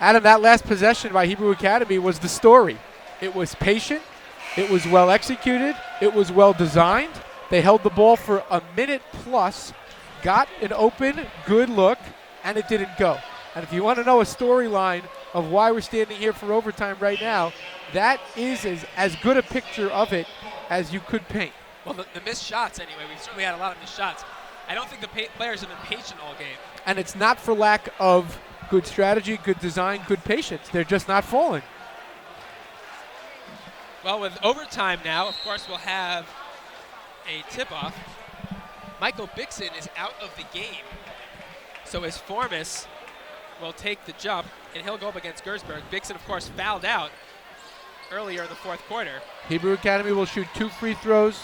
Adam, that last possession by Hebrew Academy was the story. It was patient, it was well executed, it was well designed. They held the ball for a minute plus, got an open, good look, and it didn't go. And if you want to know a storyline of why we're standing here for overtime right now, that is as good a picture of it as you could paint. Well, the missed shots anyway. We certainly had a lot of missed shots. I don't think the players have been patient all game. And it's not for lack of good strategy, good design, good patience. They're just not falling. Well, with overtime now, of course, we'll have a tip-off. Michael Bixon is out of the game. So Esformis will take the jump, and he'll go up against Gersberg. Bixon, of course, fouled out earlier in the fourth quarter. Hebrew Academy will shoot 2 free throws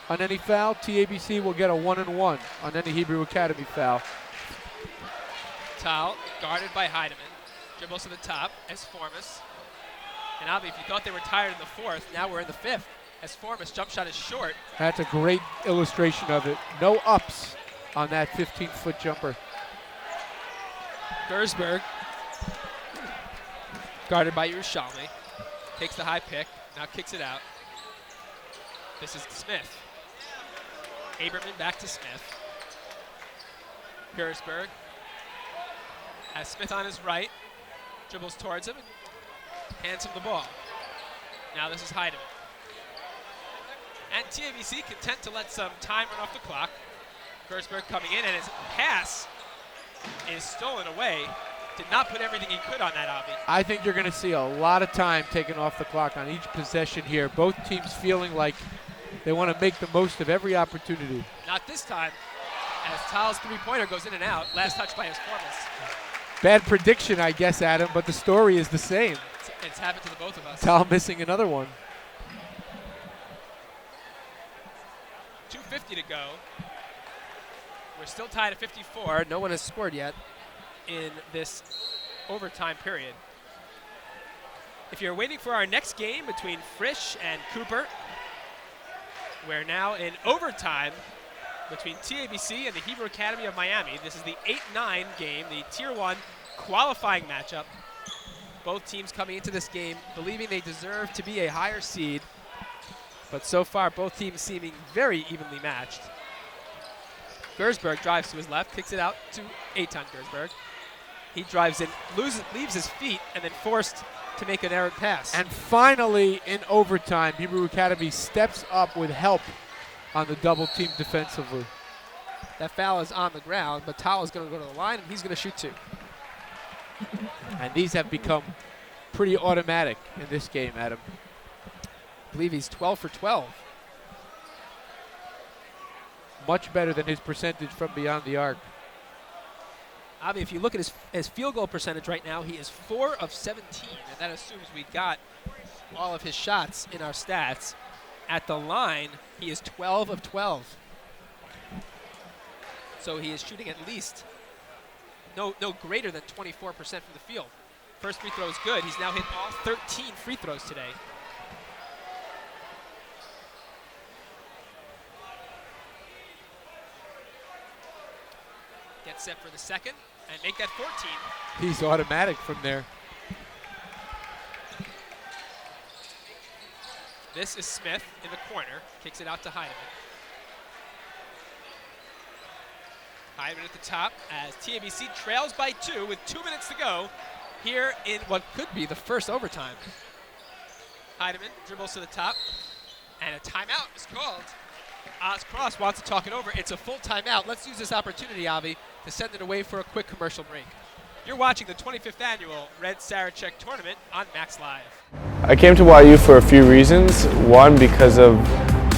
on any foul. TABC will get a 1-and-1 on any Hebrew Academy foul. Tal, guarded by Heidemann. Dribbles to the top, Esformis. And Avi, if you thought they were tired in the fourth, now we're in the fifth. Esformis' jump shot is short. That's a great illustration of it. No ups on that 15-foot jumper. Gersberg, guarded by Yerushalmi. Takes the high pick, now kicks it out. This is Smith. Aberman back to Smith. Gersberg has Smith on his right, dribbles towards him, and hands him the ball. Now this is Heidemann. And TABC content to let some time run off the clock. Gersberg coming in, and his pass is stolen away. Did not put everything he could on that, Avi. I think you're going to see a lot of time taken off the clock on each possession here. Both teams feeling like they want to make the most of every opportunity. Not this time, as Tal's three-pointer goes in and out. Last touch by Esformis. Bad prediction, I guess, Adam, but the story is the same. It's happened to the both of us. Tal missing another one. 2:50 to go. We're still tied at 54. No one has scored yet in this overtime period. If you're waiting for our next game between Frisch and Cooper, we're now in overtime between TABC and the Hebrew Academy of Miami. This is the 8-9 game, the Tier 1 qualifying matchup. Both teams coming into this game believing they deserve to be a higher seed, but so far both teams seeming very evenly matched. Gersberg drives to his left, kicks it out to Eitan Gersberg. He drives in, leaves his feet, and then forced to make an errant pass. And finally, in overtime, Hebrew Academy steps up with help on the double team defensively. That foul is on the ground, but Tal is going to go to the line, and he's going to shoot 2. And these have become pretty automatic in this game, Adam. I believe he's 12 for 12. Much better than his percentage from beyond the arc. Avi, if you look at his field goal percentage right now, he is 4 of 17, and that assumes we got all of his shots in our stats. At the line, he is 12 of 12. So he is shooting at least no greater than 24% from the field. First free throw is good. He's now hit all 13 free throws today. Get set for the second and make that 14. He's automatic from there. This is Smith in the corner. Kicks it out to Heidemann. Heidemann at the top as TABC trails by 2 with 2 minutes to go here in what could be the first overtime. Heidemann dribbles to the top, and a timeout is called. Oz Cross wants to talk it over. It's a full timeout. Let's use this opportunity, Avi, to send it away for a quick commercial break. You're watching the 25th annual Red Sarachek tournament on MacsLive. I came to YU for a few reasons. One, because of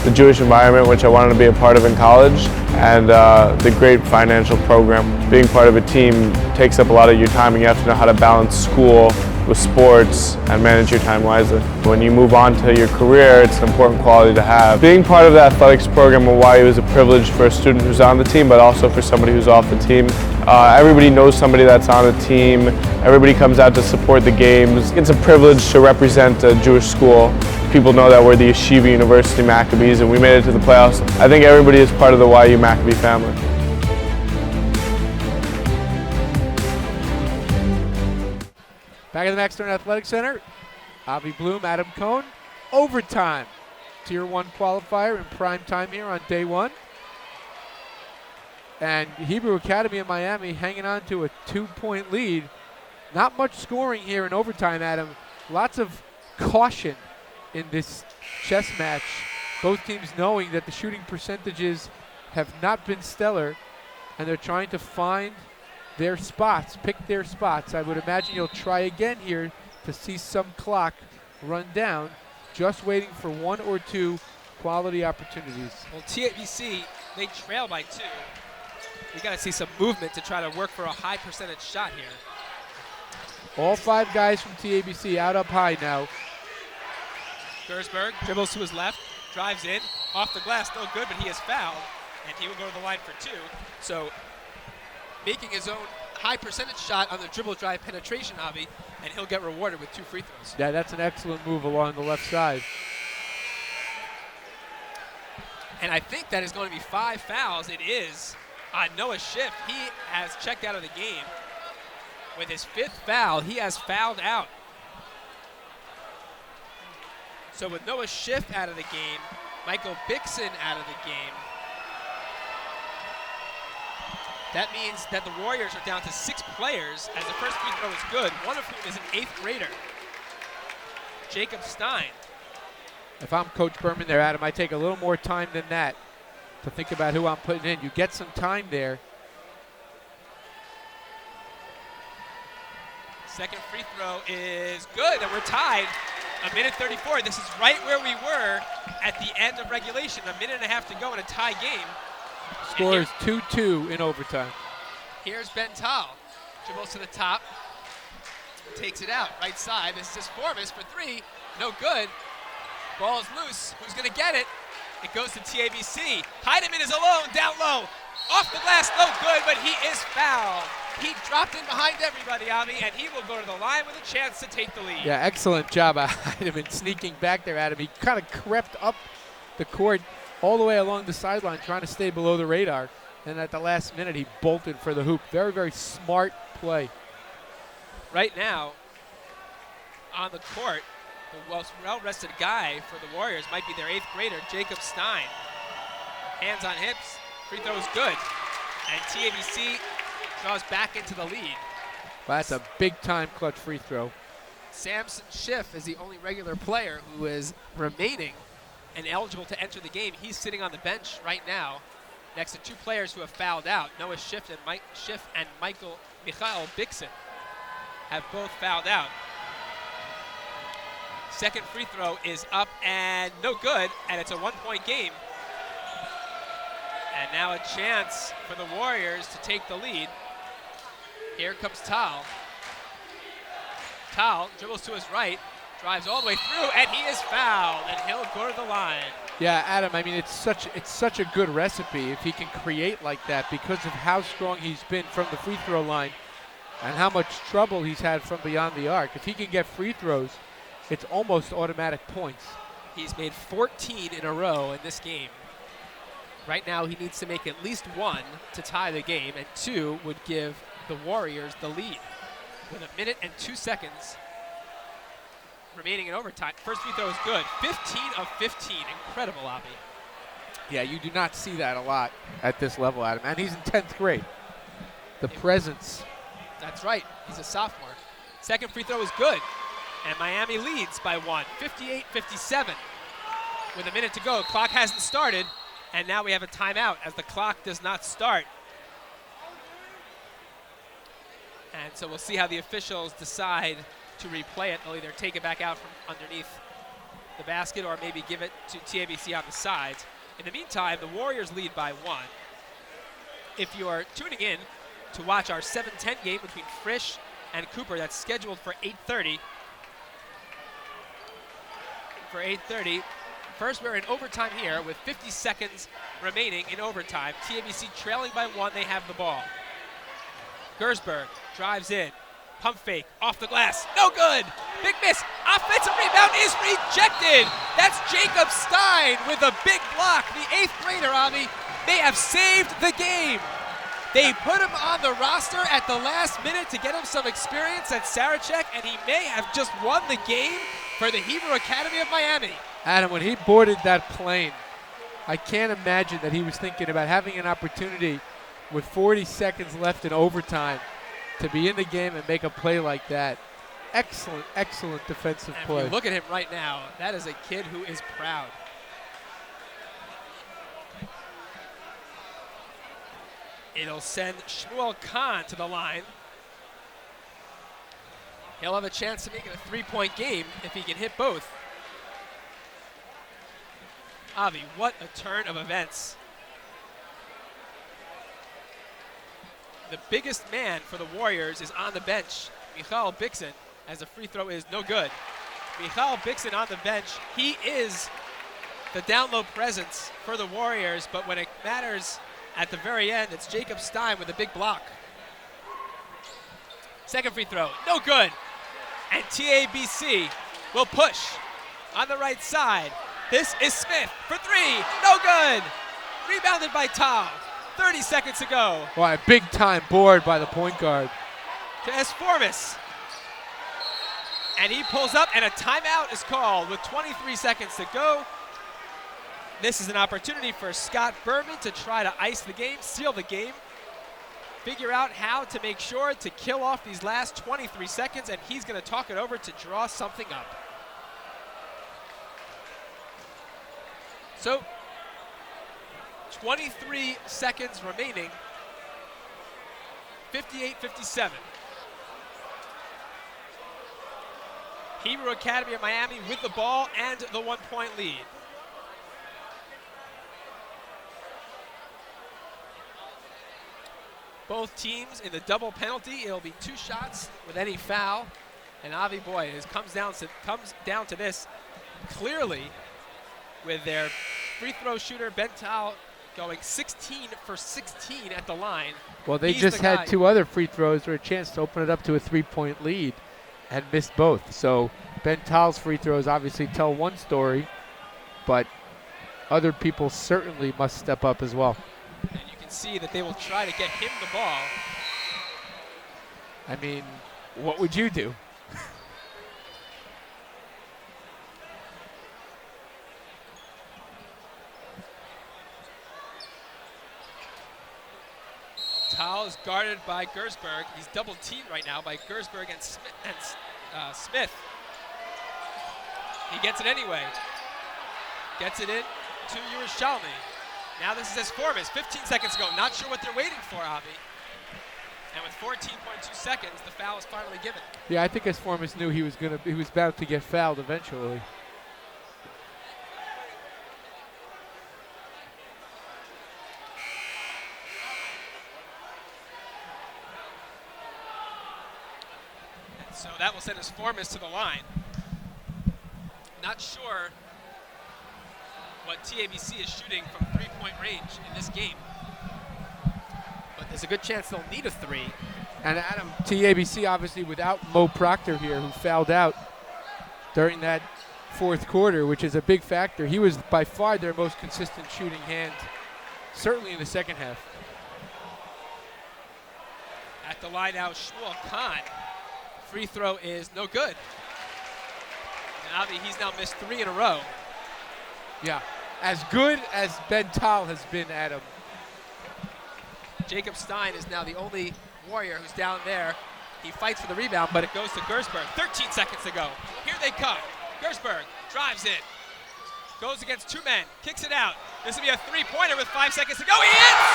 the Jewish environment, which I wanted to be a part of in college, and the great financial program. Being part of a team takes up a lot of your time, and you have to know how to balance school with sports and manage your time wisely. When you move on to your career, it's an important quality to have. Being part of the athletics program at YU is a privilege for a student who's on the team, but also for somebody who's off the team. Everybody knows somebody that's on the team. Everybody comes out to support the games. It's a privilege to represent a Jewish school. People know that we're the Yeshiva University Maccabees, and we made it to the playoffs. I think everybody is part of the YU Maccabee family. Back at the Max Stern Athletic Center, Avi Bloom, Adam Cohn, overtime. Tier 1 qualifier in prime time here on day 1. And Hebrew Academy of Miami hanging on to a 2-point lead. Not much scoring here in overtime, Adam. Lots of caution in this chess match. Both teams knowing that the shooting percentages have not been stellar, and they're trying to find their spots, pick their spots. I would imagine you'll try again here to see some clock run down, just waiting for 1 or 2 quality opportunities. Well, TABC, they trail by 2. We got to see some movement to try to work for a high percentage shot here. All 5 guys from TABC out up high now. Gersberg dribbles to his left, drives in, off the glass, no good, but he is fouled, and he will go to the line for 2. So making his own high percentage shot on the dribble drive penetration, Avi, and he'll get rewarded with 2 free throws. Yeah, that's an excellent move along the left side. And I think that is going to be 5 fouls. It is on Noah Schiff. He has checked out of the game. With his 5th foul, he has fouled out. So with Noah Schiff out of the game, Michael Bixson out of the game, that means that the Warriors are down to 6 players as the first free throw is good, one of whom is an 8th grader, Jacob Stein. If I'm Coach Berman there, Adam, I take a little more time than that to think about who I'm putting in. You get some time there. Second free throw is good, and we're tied. 1:34. This is right where we were at the end of regulation. 1.5 minutes to go in a tie game. Score is 2-2 in overtime. Here's Ben Tal. Dribbles to the top. Takes it out. Right side. This is Formas for 3. No good. Ball is loose. Who's going to get it? It goes to TABC. Heidemann is alone. Down low. Off the glass. No good, but he is fouled. He dropped in behind everybody, Avi, and he will go to the line with a chance to take the lead. Yeah, excellent job by Heidemann sneaking back there, Adam. He kind of crept up the court all the way along the sideline, trying to stay below the radar. And at the last minute, he bolted for the hoop. Very, very smart play. Right now, on the court, the well-rested guy for the Warriors might be their 8th grader, Jacob Stein. Hands on hips. Free throw is good. And TABC draws back into the lead. Well, that's a big-time clutch free throw. Samson Schiff is the only regular player who is remaining and eligible to enter the game. He's sitting on the bench right now. next to two players who have fouled out. Noah Schiff and Michael Bixen have both fouled out. Second free throw is up and no good, and it's a 1-point game. And now a chance for the Warriors to take the lead. Here comes Tal. Tal dribbles to his right, drives all the way through, and he is fouled, and he'll go to the line. Yeah, Adam, I mean, it's such a good recipe if he can create like that because of how strong he's been from the free throw line and how much trouble he's had from beyond the arc. If he can get free throws, it's almost automatic points. He's made 14 in a row in this game. Right now, he needs to make at least one to tie the game, and 2 would give the Warriors the lead. With 1 minute and 2 seconds remaining in overtime. First free throw is good. 15 of 15. Incredible, Avi. Yeah, you do not see that a lot at this level, Adam. And he's in 10th grade. The presence. That's right. He's a sophomore. Second free throw is good. And Miami leads by 1, 58-57. With 1 minute to go, clock hasn't started, and now we have a timeout as the clock does not start. And so we'll see how the officials decide to replay it. They'll either take it back out from underneath the basket or maybe give it to TABC on the sides. In the meantime, the Warriors lead by 1. If you are tuning in to watch our 7-10 game between Frisch and Cooper, that's scheduled for 8:30. First, we're in overtime here with 50 seconds remaining in overtime. TABC trailing by 1. They have the ball. Gersberg drives in. Pump fake, off the glass, no good. Big miss, offensive rebound is rejected. That's Jacob Stein with a big block. The 8th grader, Avi, they have saved the game. They put him on the roster at the last minute to get him some experience at Sarachek, and he may have just won the game for the Hebrew Academy of Miami. Adam, when he boarded that plane, I can't imagine that he was thinking about having an opportunity with 40 seconds left in overtime to be in the game and make a play like that. Excellent, excellent defensive And play. if you look at him right now, that is a kid who is proud. It'll send Shmuel Khan to the line. He'll have a chance to make it a 3-point game if he can hit both. Avi, what a turn of events. The biggest man for the Warriors is on the bench, Michal Bixen, as the free throw is no good. Michal Bixen on the bench, he is the down-low presence for the Warriors, but when it matters at the very end, it's Jacob Stein with a big block. Second free throw, no good. And TABC will push on the right side. This is Smith for 3, no good. Rebounded by Tal. 30 seconds to go. Wow, a big-time board by the point guard. To Esformis. And he pulls up, and a timeout is called with 23 seconds to go. This is an opportunity for Scott Berman to try to ice the game, seal the game, figure out how to make sure to kill off these last 23 seconds, and he's going to talk it over to draw something up. So, 23 seconds remaining, 58-57. Hebrew Academy of Miami with the ball and the 1-point lead. Both teams in the double penalty. It'll be 2 shots with any foul. And Avi, boy, it comes down to this clearly with their free throw shooter, Ben Tal, going 16 for 16 at the line. Well, they He's just the guy. had 2 other free throws for a chance to open it up to a 3-point lead and missed both. So Ben Tal's free throws obviously tell one story, but other people certainly must step up as well. And you can see that they will try to get him the ball. I mean, what would you do? Tal is guarded by Gersberg. He's double teamed right now by Gersberg and Smith. He gets it anyway. Gets it in to Yerushalmi. Now this is as Formas, 15 seconds ago. Not sure what they're waiting for, Avi. And with 14.2 seconds, the foul is finally given. Yeah, I think as Formas knew he was about to get fouled eventually. And so that will send his Formas to the line. Not sure what TABC is shooting from three-point range in this game. But there's a good chance they'll need a three. And Adam, TABC obviously without Mo Proctor here, who fouled out during that fourth quarter, which is a big factor. He was by far their most consistent shooting hand, certainly in the second half. At the line now, Shmuel Khan. Free throw is no good. And Avi, he's now missed 3 in a row. Yeah, as good as Ben Tal has been, Adam. Jacob Stein is now the only Warrior who's down there. He fights for the rebound, but it goes to Gersberg. 13 seconds to go. Here they come. Gersberg drives in. Goes against 2 men. Kicks it out. This will be a three-pointer with 5 seconds to go. He hits!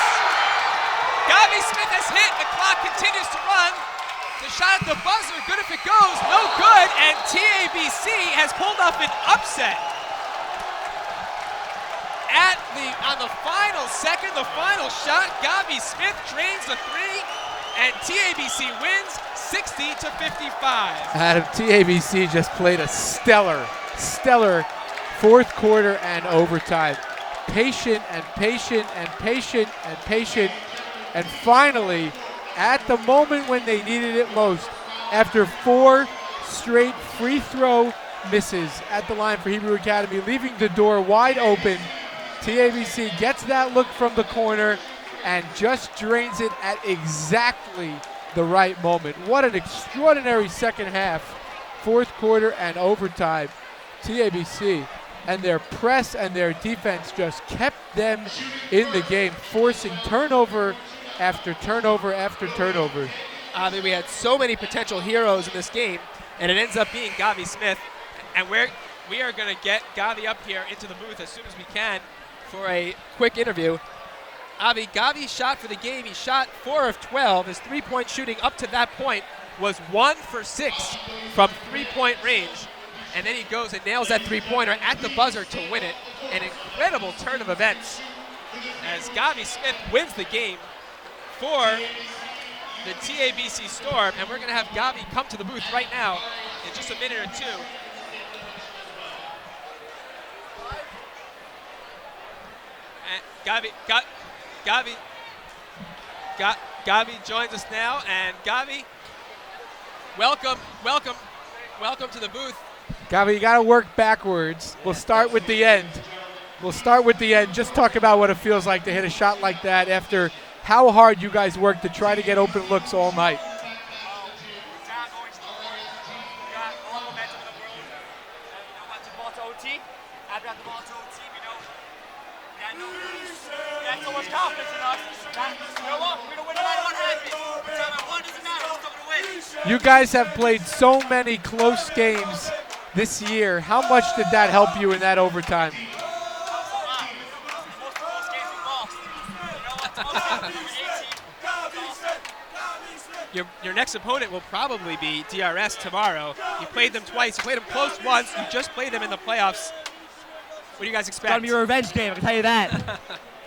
Gavi Smith has hit. The clock continues to run. The shot at the buzzer, good if it goes. No good, and TABC has pulled off an upset. On the final second, the final shot, Gavi Smith drains the 3, and TABC wins 60-55. Adam, TABC just played a stellar fourth quarter and overtime. Patient and patient and patient and patient, and finally, at the moment when they needed it most, after 4 straight free throw misses at the line for Hebrew Academy, leaving the door wide open, TABC gets that look from the corner and just drains it at exactly the right moment. What an extraordinary second half, fourth quarter and overtime. TABC and their press and their defense just kept them in the game, forcing turnover after turnover after turnover. We had so many potential heroes in this game, and it ends up being Gavi Smith. And we are going to get Gavi up here into the booth as soon as we can for a quick interview. Gavi shot for the game. He shot 4 of 12. His three-point shooting up to that point was 1 for 6 from three-point range. And then he goes and nails that three-pointer at the buzzer to win it. An incredible turn of events as Gavi Smith wins the game for the TABC Storm. And we're going to have Gavi come to the booth right now in just a minute or two. And Gavi joins us now, and Gavi, welcome to the booth. Gavi, you got to work backwards. We'll start with the end. Just talk about what it feels like to hit a shot like that after how hard you guys worked to try to get open looks all night. You guys have played so many close games this year. How much did that help you in that overtime? Your next opponent will probably be DRS tomorrow. You played them twice. You played them close once. You just played them in the playoffs. What do you guys expect? It's going to be a revenge game, I can tell you that.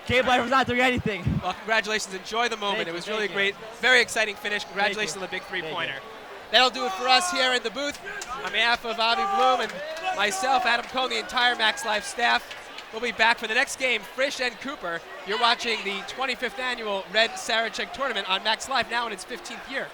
Cable was not doing anything. Well, congratulations. Enjoy the moment. It was really great. Very exciting finish. Congratulations on the big three-pointer. That'll do it for us here in the booth. On behalf of Avi Bloom and myself, Adam Cohn, the entire MacsLive staff, we'll be back for the next game, Frisch and Cooper. You're watching the 25th annual Red Sarachek tournament on MacsLive, now in its 15th year.